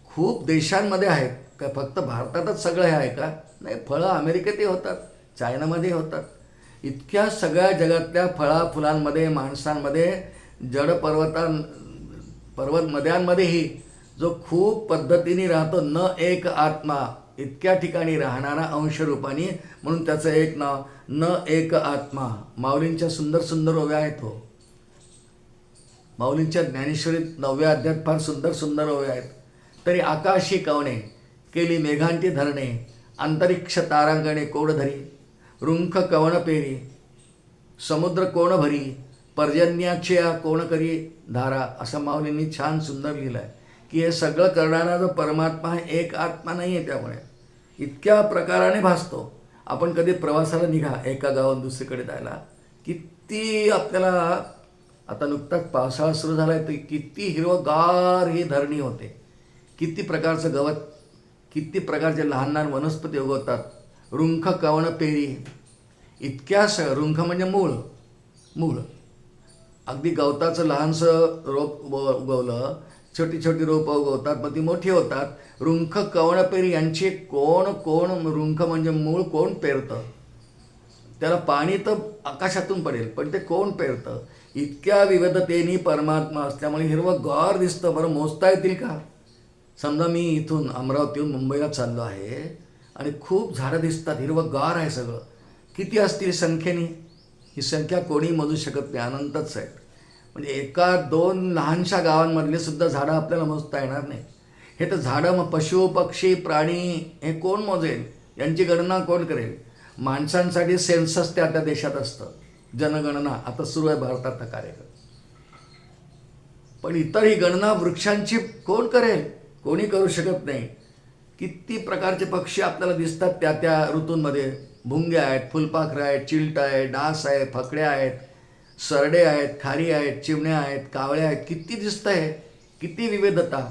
A: खूप देशांमध्ये आहेत. काय फक्त भारतातच सगळं हे आहे का? नाही, फळं अमेरिकेतही होतात, चायनामध्येही होतात. इतक्या सगळ्या जगातल्या फळाफुलांमध्ये, माणसांमध्ये, जड पर्वत नद्यांमध्येही जो खूप पद्धतीने राहतो, न एक आत्मा, इतक्या ठिकाणी राहणारा अंशरूपाने, म्हणून त्याचं एक नाव न एक आत्मा. माऊलींच्या सुंदर सुंदर ओव्या आहेत हो. माऊलींच्या ज्ञानेश्वरीत 9व्या अध्यायात फार सुंदर सुंदर ओव्या आहेत. तरी आकाशी कवणे केली मेघांती धरणे, अंतरिक्ष तारांगणे कोण धरी, रुंख कवण पेरी समुद्र कोण भरी, पर्जन्याची कोण करी धारा. असं माऊलींनी छान सुंदर लिहिलं आहे की हे सगळं करणारा जो परमात्मा आहे एक आत्मा नाही आहे. त्यामुळे इतक्या प्रकाराने भासतो. आपण कधी प्रवासाला निघा एका गावात दुसरीकडे जायला, किती आपल्याला, आता नुकताच पावसाळा सुरू झाला आहे तर किती हिरवगार ही धरणी होते, किती प्रकारचं गवत, किती प्रकारचे लहान लहान वनस्पती उगवतात. रुंख कवण पेरी, इतक्या रुंख म्हणजे मूळ अगदी गवताचं लहानसं रोप उगवलं, छोटी छोटी रोपं उगवतात, मग ती मोठी होतात. रुंख कवण पेरी यांची कोण रुंख म्हणजे मूळ कोण पेरतं? त्याला पाणी तर आकाशातून पडेल, पण ते कोण पेरतं? इतक्या विविधतेने परमात्मा असल्यामुळे हिरवंगार दिसतं. बरं, मोजता येतील का? समजा मी इथून अमरावतीहून मुंबईला चाललो आहे आणि खूप झाडं दिसतात, हिरवंगार आहे सगळं. किती असतील संख्येने? ही संख्या कोणी मोजू शकत नाही, अनंतच आहेत. म्हणजे एका दोन लहानशा गावांमधले सुद्धा झाडं आपल्याला मोजता येणार नाही. हे तर झाडं, मग पशु पक्षी प्राणी हे कोण मोजेल? यांची गणना कोण करेल? माणसांसाठी सेन्सस त्या त्या देशात असतं, जनगणना. आता सुरू आहे भारतात कार्यक्रम. पण इतर ही गणना वृक्षांची कोण करेल? कोणी करू शकत नाही. किती प्रकारचे पक्षी आपल्याला दिसतात त्या त्या ऋतूंमध्ये. भुंगे आहेत, फुलपाखरं आहेत, चिलट आहे, डास आहे, फकड्या आहेत, सरडे आहेत, खारी आहेत, चिमण्या आहेत, कावळ्या आहेत. किती दिसतं आहे, किती विविधता.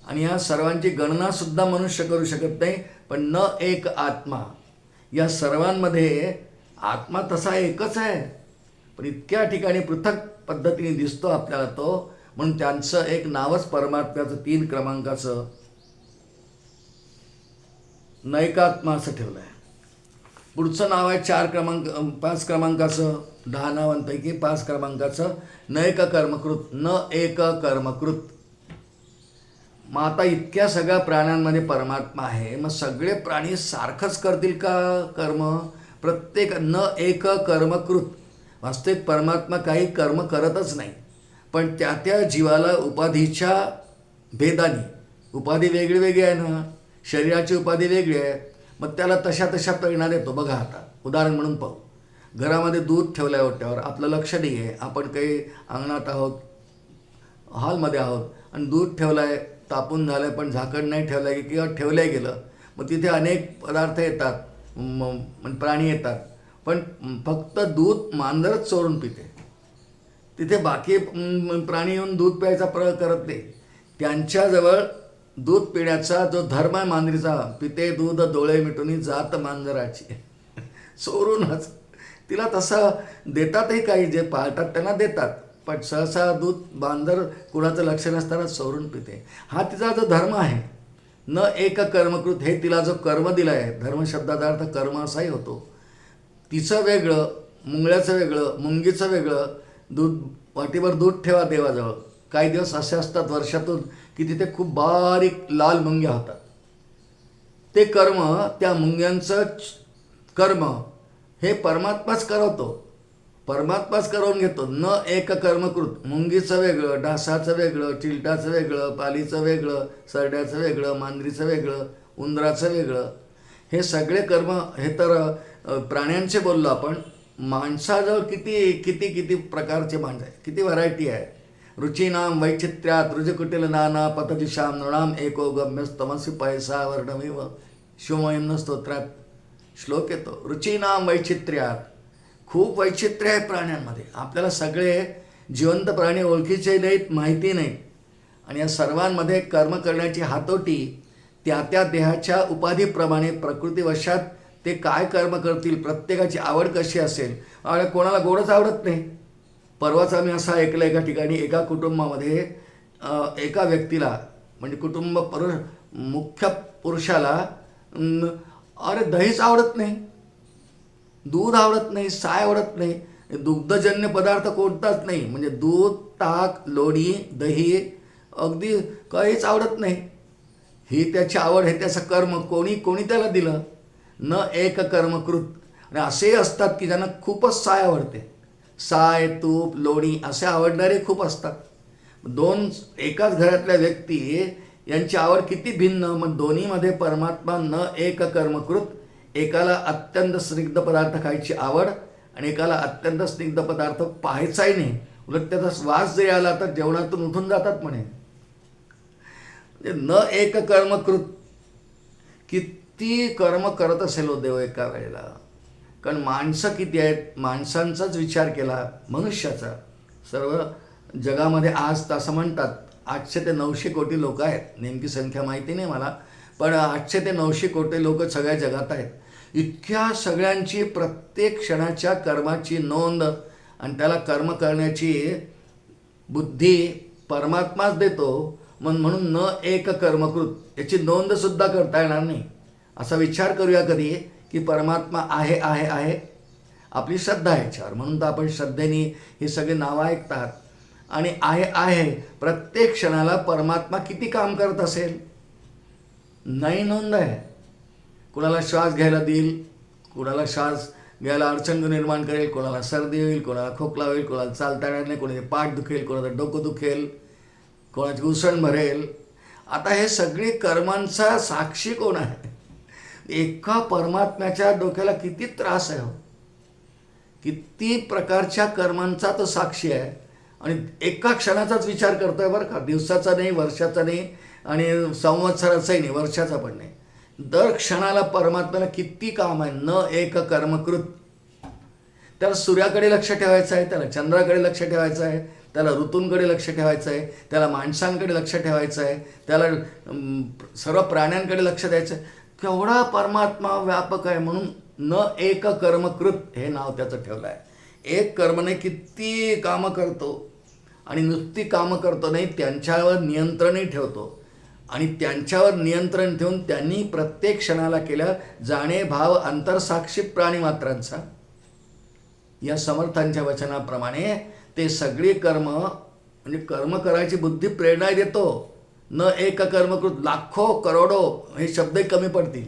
A: आणि या सर्वांची गणनासुद्धा मनुष्य करू शकत नाही. पण न एक आत्मा, या सर्वांमध्ये आत्मा तसा एकच आहे, पण इतक्या ठिकाणी पृथक पद्धतीने दिसतो आपल्याला तो. म्हणून त्यांचं एक नावच परमात्म्याचं 3 क्रमांकाचं नैकात्मा असं ठेवलं आहे. पुढचं नाव आहे 5 क्रमांकाचं, 10 नावांपैकी 5 क्रमांकाचं नैक कर्मकृत, न एक कर्मकृत. मग आता इतक्या सगळ्या प्राण्यांमध्ये परमात्मा आहे, मग सगळे प्राणी सारखंच करतील का कर्म? प्रत्येक न एक कर्मकृत. वास्तविक परमात्मा काही कर्म करतच नाही, पण त्या त्या जीवाला उपाधीच्या भेदाने, उपाधी वेगळी वेगळी आहे ना, शरीराची उपाधी वेगळी आहे, मग त्याला तशा प्रेरणा देतो. बघा आता उदाहरण म्हणून पाहू. घरामध्ये दूध ठेवलं आहे ओट्यावर, आपलं लक्ष नाही आहे, आपण काही अंगणात आहोत, हॉलमध्ये आहोत आणि दूध ठेवलं आहे, तापून झालं आहे, पण झाकण नाही ठेवलं आहे किंवा ठेवलं गेलं, मग तिथे अनेक पदार्थ येतात, प्राणी येतात, पण फक्त दूध मांजरच चोरून पिते. तिथे बाकी प्राणी येऊन दूध प्यायचा करत नाही. त्यांच्याजवळ दूध पिण्याचा जो धर्म आहे मांजरीचा, पिते दूध डोळे मिटून जात मांजराची, चोरूनच. तिला तसं देतातही, काही जे पाळतात त्यांना देतात, पण सहसा दूध मांजर कुणाचं लक्ष नसताना चोरून पिते. हा तिचा जो धर्म आहे, न एक कर्मकृत. हे तिला जो कर्म दिला आहे, धर्म शब्दाचा अर्थ कर्म असाही होतो. तिचं वेगळं, मुंगळ्याचं वेगळं, मुंगीचं वेगळं. दूध, वाटीभर दूध ठेवा देवाजवळ. काही दिवस असे असतात वर्षातून की तिथे खूप बारीक लाल मुंग्या होतात. ते कर्म, त्या मुंग्यांचं कर्म हे परमात्माच करवतो, परमात्माच करवून घेतो. न एक कर्मकृत. मुंगीचं वेगळं, डासाचं वेगळं, चिलटाचं वेगळं, पालीचं वेगळं, सरड्याचं वेगळं, मांजरीचं वेगळं, उंदराचं वेगळं. हे सगळे कर्म. हे तर प्राण्यांचे बोललो आपण. माणसाजवळ किती किती किती प्रकारचे माणसं आहे, किती व्हरायटी आहे. रुचीनाम वैचित्र्यात रुजकुटिल नाना पतदिशाम नृणाम एको गम्यस्तमसी पैसा वर्णमिव शिवमहिम्न स्तोत्रात श्लोक येतो. रुचीनाम वैचित्र्यात. खूप वैचित्र्य आहे प्राण्यांमध्ये. आपल्याला सगळे जिवंत प्राणी ओळखीचे नाहीत, माहिती नाहीत. आणि या सर्वांमध्ये कर्म करण्याची हातोटी त्या त्या देहाच्या उपाधीप्रमाणे प्रकृतीवशात ते काय कर्म करतील, प्रत्येकाची आवड कशी असेल. कोणाला गोडच आवडत नाही. परवाच आम्ही असं ऐकलं एका ठिकाणी, एका कुटुंबामध्ये एका व्यक्तीला म्हणजे मुख्य पुरुषाला अरे दहीच आवडत नाही, दूध आवडत नाही, साय आवडत नाही, दुग्धजन्य पदार्थ कोणताच नाही, म्हणजे दूध, ताक, लोणी, दही अगदी काहीच आवडत नाही. ही त्याची आवड, हे त्याचं कर्म. कोणी त्याला दिलं? न एक कर्मकृत. आणि असेही असतात की ज्यांना खूपच साय आवडते. साय, तूप, लोणी असे आवडणारे खूप असतात. एकाच घरातल्या व्यक्ती यांची आवड किती भिन्न. मग दोन्हीमध्ये परमात्मा न एक कर्मकृत. एकाला अत्यंत स्निग्ध पदार्थ खायची आवड आणि एकाला अत्यंत स्निग्ध पदार्थ पाहायचाही नाही. उलट त्याचा श्वास जरी आला तर जेवणातून उठून जातात म्हणे. न एक कर्मकृत. किती कर्म करत असेल हो देव एका वेळेला. कारण माणसं किती आहेत, माणसांचाच विचार केला, मनुष्याचा. सर्व जगामध्ये आज असं म्हणतात 800 ते 900 कोटी लोक आहेत. नेमकी संख्या माहिती नाही मला, पण 800 ते 900 कोटी लोक सगळ्या जगात आहेत. इतक्या सगळ्यांची प्रत्येक क्षणाच्या कर्माची नोंद आणि त्याला कर्म करण्याची बुद्धी परमात्माच देतो. म्हणून न एक कर्मकृत. याची नोंदसुद्धा करता येणार नाही. असा विचार करूया कधी की परमात्मा आहे आहे आहे. आपली श्रद्धा आहे याच्यावर, म्हणून तर आपण श्रद्धेने ही सगळी नावं ऐकतात. आणि आहे आहे प्रत्येक क्षणाला परमात्मा किती काम करत असेल नाही नोंद आहे. कुणाला श्वास घ्यायला देईल, कुणाला श्वास घ्यायला अडचण निर्माण करेल, कोणाला सर्दी होईल, कोणाला खोकला होईल, कोणाला चालता येणार नाही, कोणाचे पाठ दुखेल, कोणाचं डोकं दुखेल, कोणाची उसण भरेल. आता हे सगळी कर्मांचा साक्षी कोण आहे? एका परमात्म्याच्या डोक्याला किती त्रास आहे हो. किती प्रकारच्या कर्मांचा तो साक्षी आहे आणि एका क्षणाचाच विचार करतोय बरं का. दिवसाचा नाही, वर्षाचा नाही आणि संवत्सराचाही नाही, वर्षाचा पण नाही. दर क्षणाला परमात्म्याला किती काम आहे. न एक कर्मकृत. त्याला सूर्याकडे लक्ष ठेवायचं आहे, त्याला चंद्राकडे लक्ष ठेवायचं आहे, त्याला ऋतूंकडे लक्ष ठेवायचं आहे, त्याला माणसांकडे लक्ष ठेवायचं आहे, त्याला सर्व प्राण्यांकडे लक्ष द्यायचं आहे. केवढा परमात्मा व्यापक आहे. म्हणून न एक कर्मकृत हे नाव त्याचं ठेवलं आहे. एक कर्मने किती कामं करतो आणि नुसती कामं करतो नाही, त्यांच्यावर नियंत्रणही ठेवतो. आणि त्यांच्यावर नियंत्रण ठेवून त्यांनी प्रत्येक क्षणाला केल्या जाणे भाव अंतरसाक्षी प्राणीमात्रांचा. या समर्थांच्या वचनाप्रमाणे ते सगळी कर्म म्हणजे कर्म करायची बुद्धी प्रेरणा देतो. न एक कर्मकृत. लाखो करोडो हे शब्दही कमी पडतील.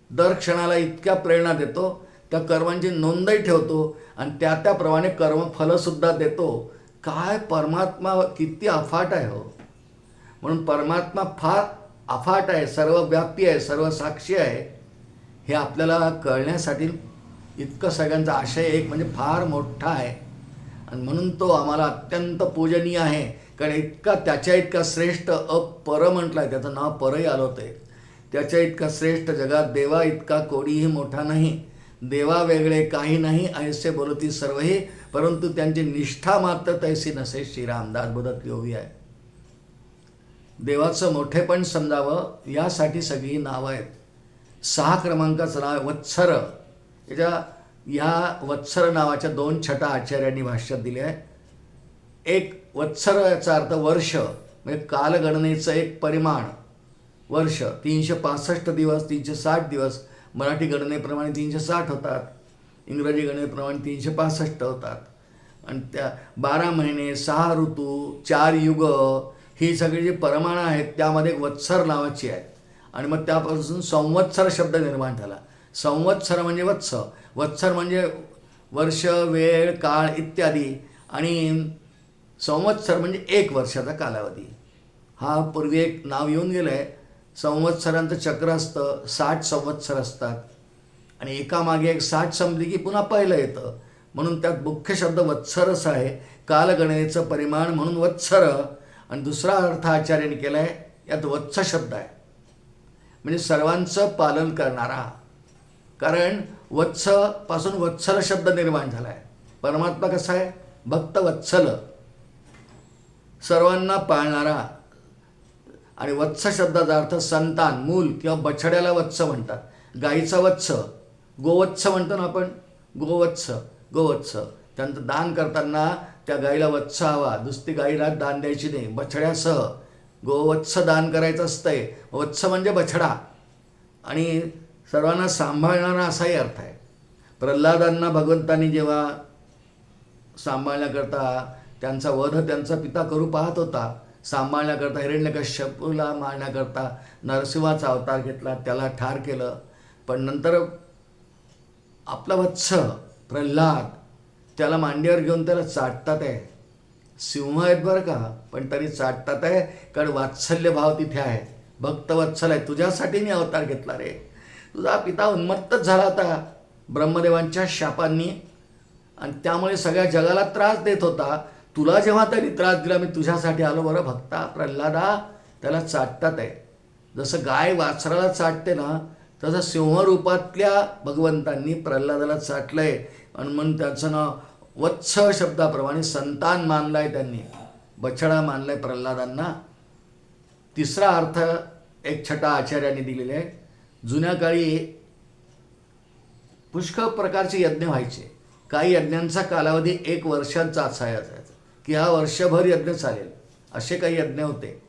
A: दर क्षणाला इतक्या प्रेरणा देतो, त्या कर्मांची नोंदही ठेवतो आणि त्याप्रमाणे कर्मफलंसुद्धा देतो. काय परमात्मा किती अफाट आहे हो. म्हणून परमात्मा फार अफाट आहे, सर्वव्यापी आहे, सर्व साक्षी आहे. हे आपल्याला कळण्यासाठी इतकं सगळ्यांचा आशय एक म्हणजे फार मोठा आहे आणि म्हणून तो आम्हाला अत्यंत पूजनीय आहे. कारण त्याच्या इतका श्रेष्ठ अपर म्हटलं आहे, त्याचं नाव परही आलं होतं. त्याच्या इतका श्रेष्ठ जगात देवा इतका कोणीही मोठा नाही. देवा वेगळे काही नाही ऐसे बोलती सर्वही, परंतु त्यांची निष्ठा मात्र तैसी नसे. श्रीरामदास बोधत योगी आहे. देवाचं मोठेपण समजावं यासाठी सगळी नावं आहेत. 6 क्रमांकाचं नाव वत्सर. या वत्सर नावाच्या 2 छटा आचार्यांनी भाष्यात दिले आहे. एक वत्सर याचा अर्थ वर्ष, म्हणजे कालगणनेचं एक परिमाण. वर्ष 365 दिवस, 360 दिवस. मराठी गणनेप्रमाणे 360 होतात, इंग्रजी गणनेप्रमाणे 365 होतात. आणि त्या 12 महिने, 6 ऋतू, 4 युग ही सगळी जी प्रमाणं आहेत त्यामध्ये वत्सर नावाची आहेत. आणि मग त्यापासून संवत्सर शब्द निर्माण झाला. संवत्सर म्हणजे वत्स. वत्सर म्हणजे वर्ष, वेळ, काळ इत्यादी. आणि संवत्सर म्हणजे 1 वर्षाचा कालावधी. हा पूर्वी एक नाव येऊन गेलं आहे. संवत्सरांचं चक्र असतं, 60 संवत्सर असतात आणि एकामागे एक 60 संपली की पुन्हा पहिलं येतं. म्हणून त्यात मुख्य शब्द वत्सरच आहे. कालगणनेचं परिमाण म्हणून वत्सर. आणि दुसरा अर्थ आचार्याने केला आहे, यात वत्स शब्द आहे म्हणजे सर्वांचं पालन करणारा. कारण वत्सपासून वत्सल शब्द निर्माण झाला आहे. परमात्मा कसा आहे? भक्त वत्सल, सर्वांना पाळणारा. आणि वत्स शब्दाचा अर्थ संतान, मूल किंवा बछड्याला वत्स म्हणतात. गाईचा वत्स, गोवत्स म्हणतो ना आपण, गोवत्स. त्यांचं दान करताना त्या गाईला वत्स हवा, नुसती गाईला दान द्यायची नाही, बछड्यासह गोवत्स दान करायचं असतंय. वत्स म्हणजे बछडा आणि सर्वांना सांभाळणारा असाही अर्थ आहे. प्रल्हादांना भगवंतांनी जेव्हा सांभाळण्याकरता त्यांचा वध त्यांचा पिता करू पाहत होता, सांभाळण्याकरता हिरण्यकश्यपूला मारण्याकरता नरसिंहाचा अवतार घेतला, त्याला ठार केलं. पण नंतर आपला वत्स प्रल्हाद त्याला मांडीवर घेऊन त्याला चाटतात आहे. सिंह आहेत बरं का, पण तरी चाटतात आहे, कारण वात्सल्य भाव तिथे आहे. भक्तवत्सल आहे, तुझ्यासाठी मी अवतार घेतला रे. तुझा पिता उन्मत्तच झाला होता ब्रह्मदेवांच्या शापांनी आणि त्यामुळे सगळ्या जगाला त्रास देत होता. तुला जेव्हा त्यांनी त्रास दिला, मी तुझ्यासाठी आलो. बरं भक्ता प्रल्हादा, त्याला चाटतात आहे. जसं गाय वासराला चाटते ना, तसं सिंहरूपातल्या भगवंतांनी प्रल्हादाला चाटलंय आणि म्हणून त्याचं नाव वत्स शब्दाप्रमाणे संतान मानलाय त्यांनी, बछडा मानलाय प्रल्हादांना. तिसरा अर्थ एक छटा आचार्यांनी दिलेला आहे. जुन्या काळी पुष्कळ प्रकारचे यज्ञ व्हायचे. काही यज्ञांचा कालावधी 1 वर्षाचा असायचा की हा वर्षभर यज्ञ चालेल, असे काही यज्ञ होते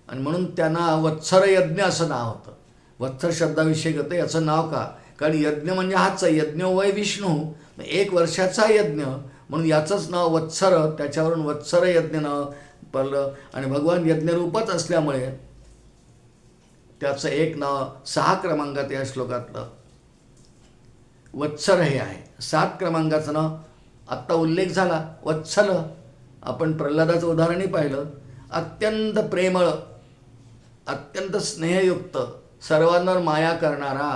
A: आणि म्हणून त्यांना वत्सर यज्ञ असं नाव होतं. वत्सर शब्दाविषयी होतं याचं नाव का, कारण यज्ञ म्हणजे हाच यज्ञ वय विष्णू, 1 वर्षाचा यज्ञ म्हणून याचंच नाव वत्सर, त्याच्यावरून वत्सर यज्ञ नाव पडलं. आणि भगवान यज्ञरूपच असल्यामुळे त्याचं एक नाव 6 क्रमांकात या श्लोकातलं वत्सर हे आहे. 7 क्रमांकाचं नाव आत्ता उल्लेख झाला वत्सल. आपण प्रल्हादाचं उदाहरणही पाहिलं. अत्यंत प्रेमळ, अत्यंत स्नेहयुक्त, सर्वांवर माया करणारा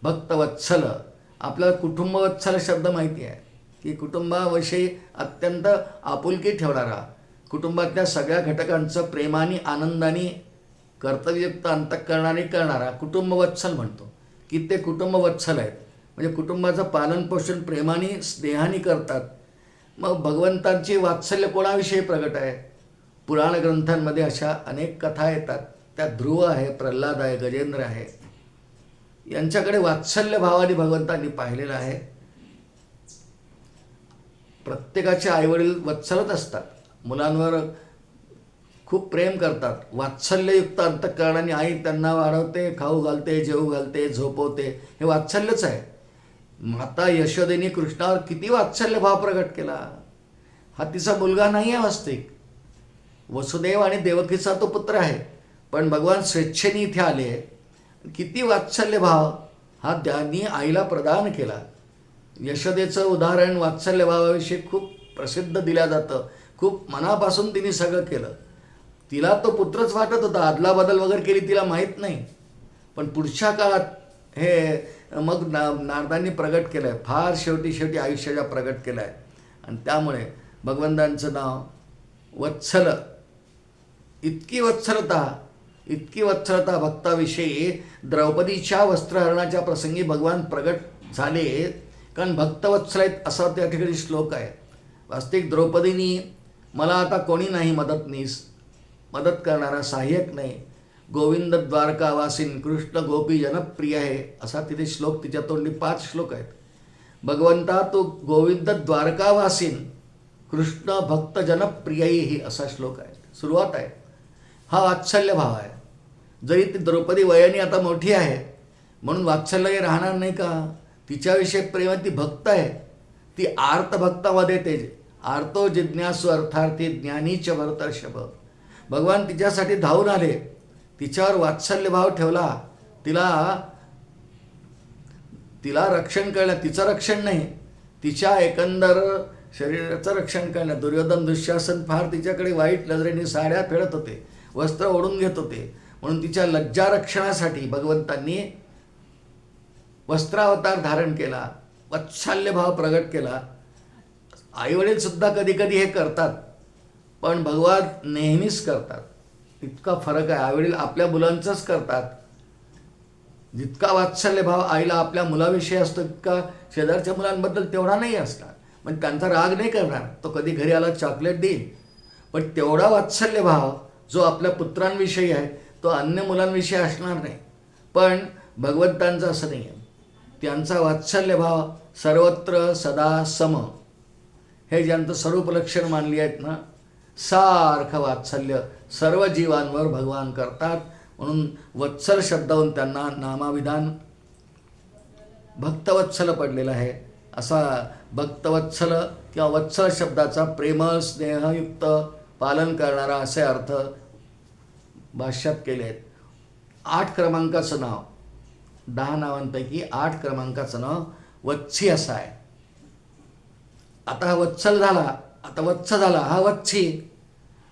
A: भक्तवत्सल. आपल्याला कुटुंबवत्सल शब्द माहिती आहे की कुटुंबाविषयी अत्यंत आपुलकी ठेवणारा, कुटुंबातल्या सगळ्या घटकांचं प्रेमाने आनंदाने कर्तव्ययुक्त अंतःकरणाने करणारा कुटुंबवत्सल म्हणतो की ते कुटुंबवत्सल आहेत. म्हणजे कुटुंबाचं पालनपोषण प्रेमाने स्नेहाने करतात. मग भगवंतांची वात्सल्य कोणाविषयी प्रगट आहे? पुराण ग्रंथांमध्ये अशा अनेक कथा येतात. त्यात ध्रुव आहे, प्रल्हाद आहे, गजेंद्र आहे. यांच्याकडे वात्सल्य भावाने भगवंतांनी पाहिलेलं आहे. प्रत्येकाचे आईवडील वत्सलच असतात, मुलांवर खूप प्रेम करतात. वात्सल्ययुक्त अंतःकरणाने आई त्यांना वाढवते, खाऊ घालते, जेवू घालते, झोपवते. हे वात्सल्यच आहे. माता यशोदेने कृष्णावर किती वात्सल्य भाव प्रगट केला. हा तिचा मुलगा नाही आहे वास्तविक, वसुदेव आणि देवकीचा तो पुत्र आहे, पण भगवान स्वेच्छेने इथे आले. किती वात्सल्य भाव हा त्यांनी आईला प्रदान केला. यशोदेचं उदाहरण वात्सल्य भावाविषयी खूप प्रसिद्ध दिलं जातं. खूप मनापासून तिने सगळं केलं. तिला तो पुत्रच वाटत होता, अदलाबदल वगैरे केली तिला माहीत नाही. पण पुढच्या काळात हे मग नारदांनी प्रगट केलं आहे, फार शेवटी आयुष्याच्या प्रगट केलं आहे. आणि त्यामुळे भगवंतांचं नाव वत्सल. इतकी वत्सलता भक्ताविषयी द्रौपदीच्या वस्त्रहरणाच्या प्रसंगी भगवान प्रगट झाले, कारण भक्तवत्सल आहेत असा त्या ठिकाणी श्लोक आहे. वास्तविक द्रौपदीनी मला आता कोणी नाही मदतनीस, मदत करणारा सहाय्यक नाही, गोविंद द्वारकावासीन कृष्ण गोपी जनप्रिय आहे असा तिथे श्लोक, तिच्या तोंडी 5 श्लोक आहेत. भगवंता तो गोविंद द्वारकावासीन कृष्ण भक्त जनप्रियही असा श्लोक आहे, सुरुवात आहे. हा वात्सल्य भाव आहे. जरी ती द्रौपदी वयाने आता मोठी आहे म्हणून वात्सल्य राहणार नाही का? तिच्याविषयी प्रेम, ती भक्त आहे. ती आर्त भक्तामध्ये ते आर्तो जिज्ञासू अर्थार्थी ज्ञानीच भरतर्षभ. भगवान तिच्यासाठी धावून आले, तिच्यावर वात्सल्य भाव ठेवला. तिला रक्षण करणं, तिचं रक्षण नाही, तिच्या एकंदर शरीराचं रक्षण करणं. दुर्योधन दुःशासन फार तिच्याकडे वाईट नजरेने साड्या फेडत होते, वस्त्र ओढून घेत होते. म्हणून तिच्या लज्जा रक्षणासाठी भगवंतांनी वस्त्रावतार धारण केला, वात्सल्य भाव प्रगट केला. आईवडीलसुद्धा कधी कधी हे करतात, पण भगवान नेहमीच करतात. इतका फरक आहे. आईवडील आपल्या मुलांचंच करतात. जितका वात्सल्य भाव आईला आपल्या मुलाविषयी असतो तितका शेजारच्या मुलांबद्दल तेवढा नाही असणार. म्हणजे त्यांचा राग नाही करणार, तो कधी घरी आला चॉकलेट देईल, पण तेवढा वात्सल्य भाव जो आपल्या पुत्रांविषयी आहे तो अन्य मुलांविषयी असणार नाही. पण भगवंतांचं असं नाही आहे. त्यांचा वात्सल्य भाव सर्वत्र सदा सम. हे ज्यांचं स्वरूप लक्षण मानली आहेत ना, सारखं वात्सल्य सर्व जीवांवर भगवान करतात. म्हणून वत्सल शब्दावरून त्यांना नामाविधान भक्तवत्सल पडलेलं आहे. असा भक्तवत्सल किंवा वत्सल शब्दाचा प्रेमळ स्नेहयुक्त पालन करणारा असे अर्थ भाष्यात केले आहेत. 8 क्रमांकाचं नाव, 10 नावांपैकी 8 क्रमांकाचं नाव वत्सी असं आहे. आता हा वत्सल झाला, आता वत्स झाला, हा वत्सी.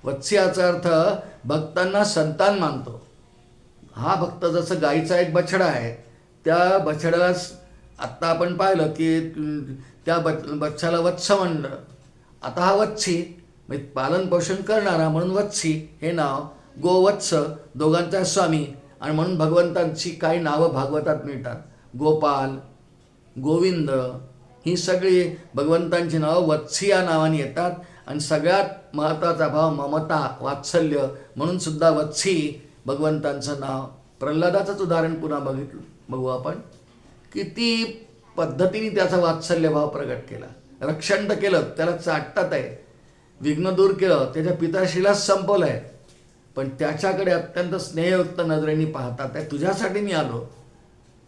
A: वत्सी याचा अर्थ भक्तांना संतान मानतो. हा भक्त जसं गाईचा एक बछडा आहे, त्या बछड्याला आत्ता आपण पाहिलं की त्या बच्चाला वत्स म्हणलं. आता हा वत्सी म्हणजे पालन पोषण करणारा म्हणून वत्सी हे नाव. गोवत्स दोघांचा स्वामी, आणि म्हणून भगवंतांची काही नावं भागवतात मिळतात. गोपाल, गोविंद ही सगळी भगवंतांची नावं वत्सी या नावाने येतात. आणि सगळ्यात महत्त्वाचा भाव ममता, वात्सल्य म्हणून सुद्धा वत्सी भगवंतांचं नाव. प्रल्हादाचंच उदाहरण पुन्हा बघू आपण. किती पद्धतीने त्याचा वात्सल्य भाव प्रगट केला. रक्षण तर केलं, त्याला चाटतात आहे, विघ्न दूर केलं, त्याच्या पिताश्रीलाच संपवलं आहे, पण त्याच्याकडे अत्यंत स्नेहयुक्त नजरेने पाहतात आहे. तुझ्यासाठी मी आलो,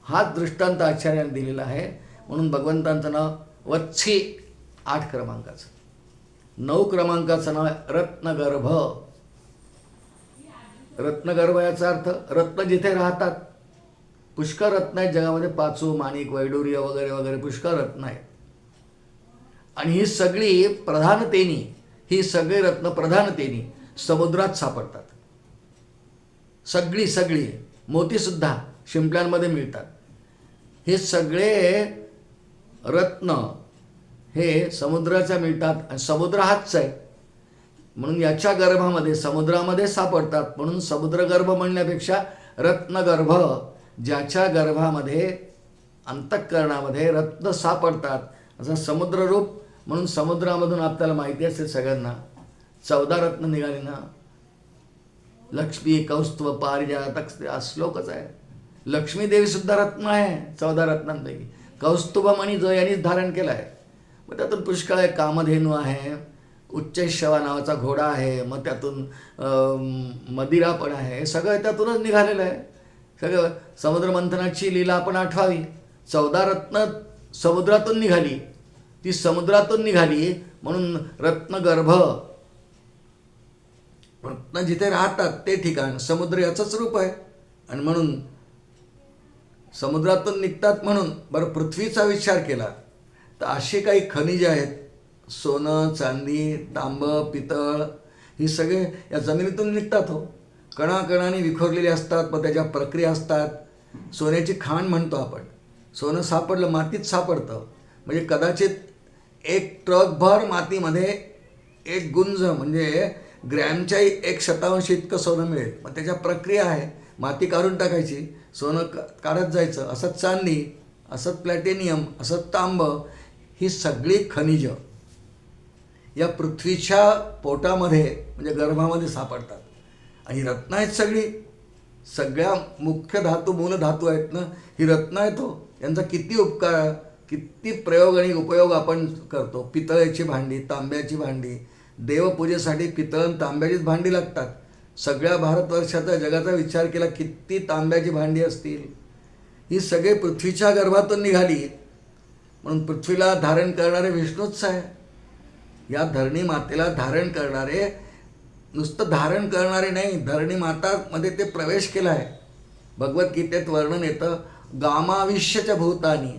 A: हाच दृष्टांत आचार्याने दिलेला आहे. म्हणून भगवंतांचं नाव वत्सी 8 क्रमांकाचं. 9 क्रमांकाचं नाव आहे रत्नगर्भ. रत्नगर्भ याचा अर्थ रत्न जिथे राहतात. पुष्कळ रत्न आहेत जगामध्ये, पाचू, माणिक, वैडूर्य वगैरे वगैरे पुष्कळ रत्न आहेत. आणि ही सगळी प्रधानतेने, ही सगळी रत्न प्रधानतेने समुद्रात सापडतात. सगळी मोतीसुद्धा शिंपल्यांमध्ये मिळतात. हे सगळे रत्न हे समुद्राच्या मिळतात. आणि समुद्र हाच आहे म्हणून याच्या गर्भामध्ये, समुद्रामध्ये सापडतात. म्हणून समुद्रगर्भ म्हणण्यापेक्षा रत्नगर्भ, ज्याच्या गर्भामध्ये अंतःकरणामध्ये रत्न सापडतात असं समुद्ररूप. म्हणून समुद्रामधून आपल्याला माहिती असेल सगळ्यांना 14 रत्न निघाली ना. लक्ष्मी, कौस्तुभ, पारिजातक हा श्लोकच आहे. लक्ष्मी देवीसुद्धा रत्न आहे 14 रत्नांपैकी. कौस्तुभमणी जो यांनीच धारण केला आहे. मग त्यातून पुष्कळ आहे. कामधेनू आहे, उच्चैश्रवा नावाचा घोडा आहे, मग त्यातून मदिरा पण आहे. सगळं त्यातूनच निघालेलं आहे. सगळं समुद्रमंथनाची लीला आपण आठवावी. 14 रत्न समुद्रातून निघाली, ती समुद्रातून निघाली म्हणून रत्नगर्भ. रत्न जिथे राहतात ते ठिकाण समुद्र याचंच रूप आहे. आणि म्हणून समुद्रातून निघतात. म्हणून बरं, पृथ्वीचा विचार केला तर अशी काही खनिजे आहेत, सोनं, चांदी, तांब, पितळ, ही सगळे या जमिनीतून निघतात. हो, कणाकणाने विखुरलेली असतात. मग त्याच्या प्रक्रिया असतात. सोन्याची खाण म्हणतो आपण. सोनं सापडलं, मातीत सापडतं. म्हणजे कदाचित 1 ट्रकभर मातीमध्ये 1 गुंज म्हणजे ग्रॅमच्या 1/100 इतकं सोनं मिळेल. मग त्याच्या प्रक्रिया आहे. माती काढून टाकायची, सोनं काढत जायचं. असंच चांदी, असंच प्लॅटिनियम, असंच तांब, ही सगळी खनिजं या पृथ्वीच्या पोटामध्ये म्हणजे गर्भामध्ये सापडतात. आणि रत्न आहेत सगळी. सगळ्या मुख्य धातू, मूल धातू आहेत ना, ही रत्न आहेत. हो, यांचा किती उपकार, किती प्रयोग आणि उपयोग आपण करतो. पितळेची भांडी, तांब्याची भांडी, देवपूजेसाठी पितळ आणि तांब्याचीच भांडी लागतात. सगळ्या भारतवर्षाचा, जगाचा विचार केला किती तांब्याची भांडी असतील. ही सगळे पृथ्वीच्या गर्भातून निघाली. म्हणून पृथ्वीला धारण करणारे विष्णूच आहे. या धरणी मातेला धारण करणारे, नुसतं धारण करणारे नाही, धरणी मातामध्ये ते प्रवेश केला आहे. भगवद्गीतेत वर्णन येतं, गामाविश्यच्या भूतानी,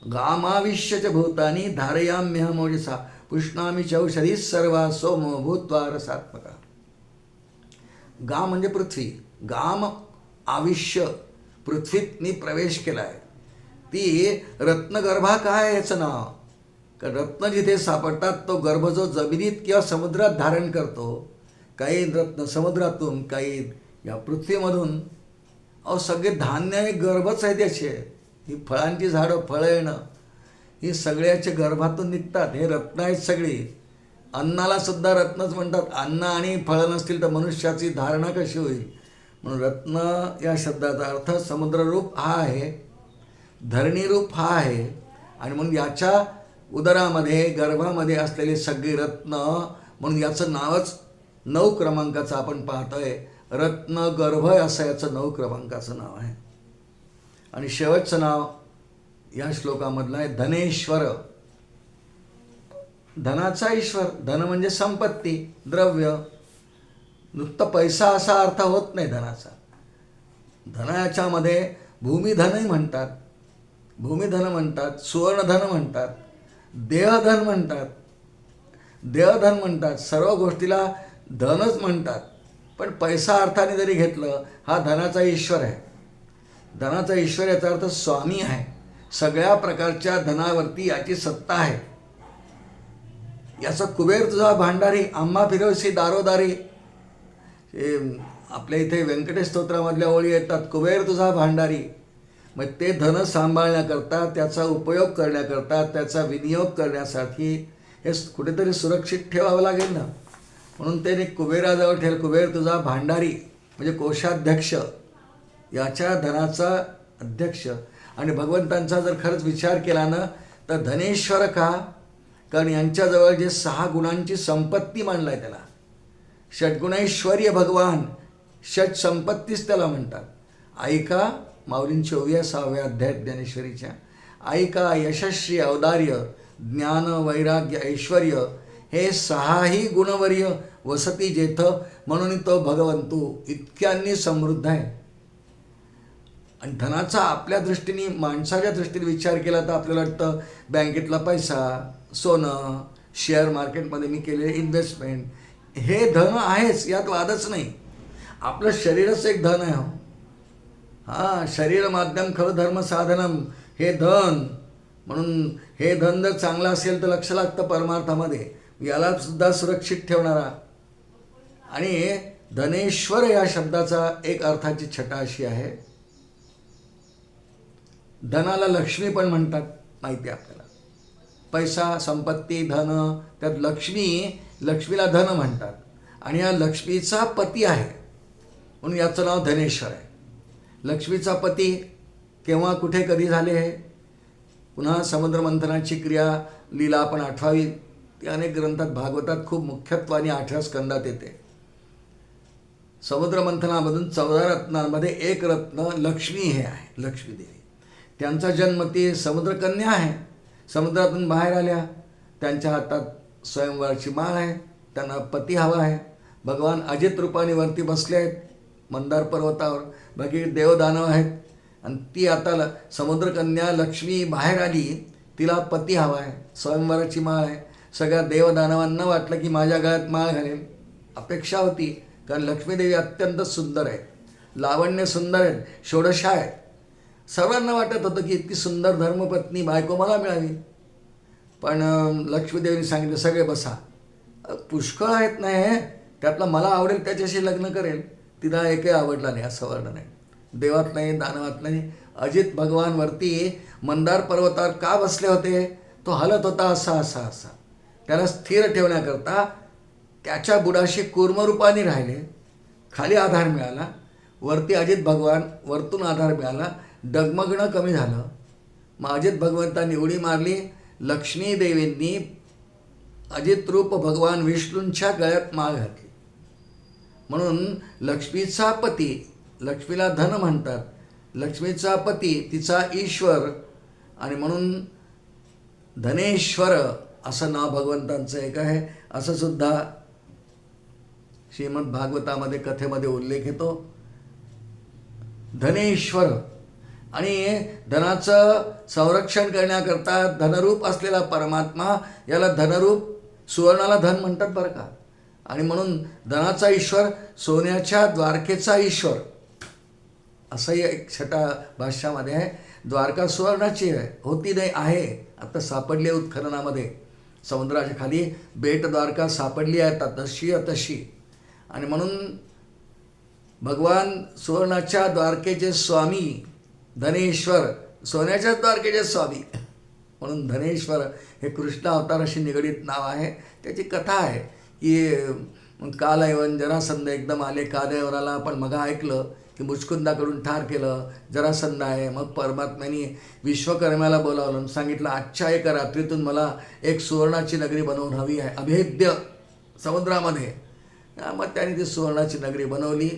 A: गामाविश्यच्या भूतानी धारयाम्यहमोजसा पुष्णामी चौषधी सर्वा सोमो भूत्वा रसात्मका. गा म्हणजे पृथ्वी. गाम आविष्य, पृथ्वीत मी प्रवेश केला आहे. ती रत्नगर्भा काय आहे याचं नाव. कारण रत्न जिथे सापडतात तो गर्भ जो जमिनीत किंवा समुद्रात धारण करतो. काही रत्न समुद्रातून, काही या पृथ्वीमधून. अहो, सगळे धान्य हे गर्भच आहे त्याचे. ही फळांची झाडं, फळं येणं, ही सगळ्याचे गर्भातून निघतात. हे रत्न आहेत सगळी. अन्नाला सुद्धा रत्नच म्हणतात. अन्न आणि फळं नसतील तर मनुष्याची धारणा कशी होईल. म्हणून रत्न या शब्दाचा अर्थ समुद्ररूप हा आहे, धरणीरूप हा आहे. आणि म्हणून याच्या उदरामध्ये गर्भामध्ये असलेली सगळी रत्न, म्हणून याचं नावच 9 क्रमांकाचं आपण पाहतोय. रत्न गर्भ असं याचं 9 क्रमांकाचं नाव आहे. आणि शेवटचं नाव या श्लोकामधलं आहे धनेश्वर. धनाचा ईश्वर. धन म्हणजे संपत्ती, द्रव्य. नुसतं पैसा असा अर्थ होत नाही धनाचा. धन याच्यामध्ये भूमिधनही म्हणतात, भूमिधन म्हणतात, सुवर्णधन म्हणतात, देहधन म्हणतात, देहधन म्हणतात. सर्व गोष्टीला धनच म्हणतात. पण पैसा अर्थाने जरी घेतलं, हा धनाचा ईश्वर आहे. धनाचा ईश्वर याचा अर्थ स्वामी आहे. सगळ्या प्रकारच्या धनावरती याची सत्ता आहे. याचा कुबेर तुझा भांडारी, आम्हा फिरवसी दारोदारी. हे आपल्या इथे व्यंकटेश स्तोत्रामधल्या ओळी येतात, कुबेर तुझा भांडारी. मग ते धन सांभाळण्याकरता, त्याचा उपयोग करण्याकरता, त्याचा विनियोग करण्यासाठी हे कुठेतरी सुरक्षित ठेवावं लागेल ना. म्हणून त्याने कुबेराजवळ ठेव. कुबेर तुझा भांडारी म्हणजे कोषाध्यक्ष, याच्या धनाचा अध्यक्ष. आणि भगवंतांचा जर खरंच विचार केला ना, तर धनेश्वर का? कारण यांच्याजवळ जे 6 गुणांची संपत्ती मांडलाय त्याला. षड्गुणैश्वर्य भगवान, षट संपत्तीच त्याला म्हणतात. ऐका माऊलींच्या 24व्या अध्याय ज्ञानेश्वरीच्या. ऐका यशस्वी औदार्य, ज्ञान वैराग्य ऐश्वर्य हे 6ही गुणवर्य वसती जेथ, म्हणून तो भगवंतू इतक्यांनी समृद्ध आहे. आणि धनाचा आपल्या दृष्टीने, माणसाच्या दृष्टीने विचार केला तर आपल्याला वाटतं बँकेतला पैसा, सोनं, शेअर मार्केटमध्ये मी केलेले इन्व्हेस्टमेंट, हे धन आहेच, यात वादच नाही. आपलं शरीरच एक धन आहे. हां, शरीर माध्यम खरं धर्म साधनम, हे धन. म्हणून हे धन जर चांगलं असेल तर लक्ष लागतं परमार्थामध्ये, याला सुद्धा सुरक्षित ठेवणारा. आणि धनेश्वर या शब्दाचा एक अर्थाची छटा अशी आहे, धनाला लक्ष्मी पण म्हणतात, माहिती आहे आपल्याला. पैसा, संपत्ती, धन, त्यात लक्ष्मी, लक्ष्मीला धन म्हणतात. आणि या लक्ष्मीचा पती आहे, म्हणून याचं नाव धनेश्वर आहे. लक्ष्मीचा पती केव्हा, कुठे, कधी झाले हे पुन्हा समुद्र मंथनाची क्रिया लीला आपण आठवावी. ती अनेक ग्रंथात, भागवतात खूप मुख्यत्वाने 8व्या स्कंदात येते. समुद्र मंथनामधून 14 रत्नांमध्ये एक रत्न लक्ष्मी हे आहे, लक्ष्मी देवी. त्यांचा जन्म, ती समुद्रकन्या आहे. समुद्रातून बाहेर आल्या, त्यांच्या हातात स्वयंवराची माळ आहे, त्यांना पती हवा आहे. भगवान अजित रूपाने वरती बसले आहेत मंदार पर्वतावर, बाकी देवदानव आहेत. आणि ती आता समुद्रकन्या लक्ष्मी बाहेर आली, तिला पती हवा आहे, स्वयंवराची माळ आहे. सगळ्या देवदानवांना वाटलं की माझ्या गळ्यात माळ घालेल, अपेक्षा होती. कारण लक्ष्मीदेवी अत्यंत सुंदर आहे, लावण्य सुंदर आहेत, षोडशा आहेत. सर्वांना वाटत होतं की इतकी सुंदर धर्मपत्नी बायको मला मिळावी. पण लक्ष्मीदेवीने सांगितलं सगळे बसा, पुष्कळ आहेत नाही, त्यातलं मला आवडेल त्याच्याशी लग्न करेल. तिला एकही आवडला नाही असं वर्णन आहे. देवात नाही, दानवात नाही. अजित भगवान वरती मंदार पर्वतावर का बसले होते? तो हलत होता असा असा असा. त्याला स्थिर ठेवण्याकरता त्याच्या बुडाशी कूर्मरूपाने राहिले. खाली आधार मिळाला, वरती अजित भगवान, वरतून आधार मिळाला, डगमगणं कमी झालं. मग अजित भगवंतांनी उडी मारली. लक्ष्मी देवींनी अजित रूप भगवान विष्णूंच्या गळ्यात माळ घातली. म्हणून लक्ष्मीचा पती, लक्ष्मीला धन म्हणतात, लक्ष्मीचा पती तिचा ईश्वर, आणि म्हणून धनेश्वर असं नाव भगवंतांचं एक आहे. असं सुद्धा श्रीमद भागवतामध्ये कथेमध्ये उल्लेख येतो, धनेश्वर. आणि धनाचं संरक्षण करण्याकरता धनरूप असलेला परमात्मा, याला धनरूप, सुवर्णाला धन म्हणतात बरं का. आणि म्हणून धनाचा ईश्वर, सोन्याच्या द्वारकेचा ईश्वर, असंही एक छटा भाष्यामध्ये आहे. द्वारका सुवर्णाची आहे, होती नाही, आहे, आता सापडली उत्खननामध्ये. समुद्राच्या खाली बेट द्वारका सापडली आहे तशी तशी. आणि म्हणून भगवान सुवर्णाच्या द्वारकेचे स्वामी धनेश्वर, सोन्याच्या द्वारकेचे स्वामी, म्हणून धनेश्वर हे कृष्ण अवताराशी निगडीत नाव आहे. त्याची कथा आहे की कालयवन जरासंध एकदम आले कालयवनाला. आपण मग ऐकलं की मुचकुंदाकडून ठार केलं. जरासंध आहे. मग परमात्म्याने विश्वकर्म्याला बोलावलं आणि सांगितलं, आजच्या एका रात्रीतून मला एक सुवर्णाची नगरी बनवून हवी आहे, अभेद्य समुद्रामध्ये. मग त्याने ती सुवर्णाची नगरी बनवली.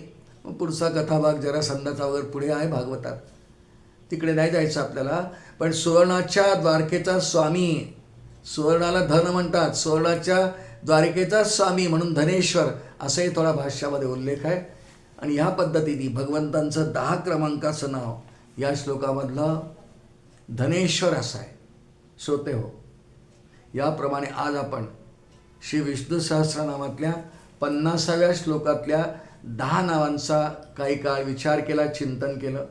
A: मग पुढचा कथाभाग जरासंधाचा वगैरे पुढे आहे भागवतात, तिकडे नाही जायचं आपल्याला. पण सुवर्णाच्या द्वारकेचा स्वामी, सुवर्णाला धन म्हणतात, सुवर्णाच्या द्वारकेचा स्वामी म्हणून धनेश्वर असंही थोडा भाष्यामध्ये उल्लेख आहे. आणि ह्या पद्धतीने भगवंतांचं 10 क्रमांकाचं नाव या श्लोकामधलं धनेश्वर असं आहे. श्रोते हो, याप्रमाणे आज आपण श्री विष्णू सहस्रनामातल्या 50व्या श्लोकातल्या 10 नावांचा काही काळ विचार केला, चिंतन केलं.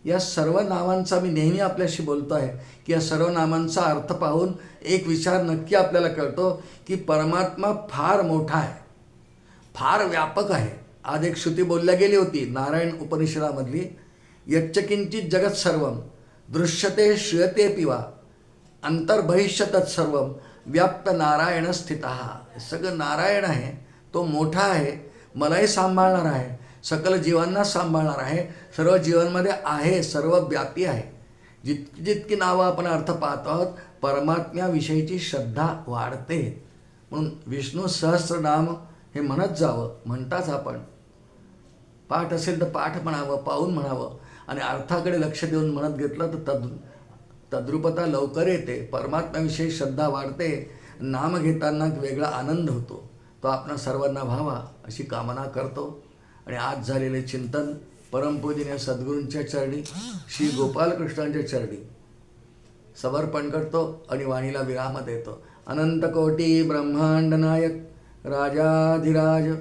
A: या सर्व नावांचा मी नेहमी आपल्याशी बोलतो आहे की या सर्व नामांचा अर्थ पाहून एक विचार नक्की आपल्याला कळतो की परमात्मा फार मोठा आहे, फार व्यापक आहे. आज एक श्रुती बोलल्या गेली होती नारायण उपनिषदामधली, यच्चकिंचित जगत सर्वम दृश्यते श्रूयते पिवा अंतर्बहिष्य तत्सर्वम व्याप्त नारायण स्थितः. सगळं नारायण आहे, तो मोठा आहे, मलाही सांभाळणार आहे, सकल जीवांना सांभाळणार आहे, सर्व जीवांमध्ये आहे, सर्व व्यापी आहे. जितकी जितकी नावं आपण अर्थ पाहतो आहोत परमात्म्याविषयीची श्रद्धा वाढते. म्हणून विष्णू सहस्रनाम हे म्हणत जावं. म्हणताच आपण पाठ असेल तर पाठ म्हणावं, पाहून म्हणावं आणि अर्थाकडे लक्ष देऊन म्हणत घेतलं तर तद्रुपता लवकर येते, परमात्म्याविषयी श्रद्धा वाढते, नाम घेताना वेगळा आनंद होतो. तो आपणा सर्वांना व्हावा अशी कामना करतो. आणि आज झालेले चिंतन परमपूजनीय सद्गुरूंच्या चरणी, श्री गोपालकृष्णांच्या चरणी समर्पण करतो आणि वाणीला विराम देतो. अनंतकोटी ब्रह्मांड नायक राजाधिराज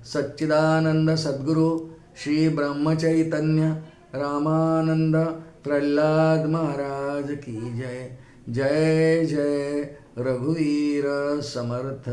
A: सच्चिदानंद सद्गुरू श्री ब्रह्मचैतन्य रामानंद प्रल्हाद महाराज की जय. जय जय रघुवीर समर्थ.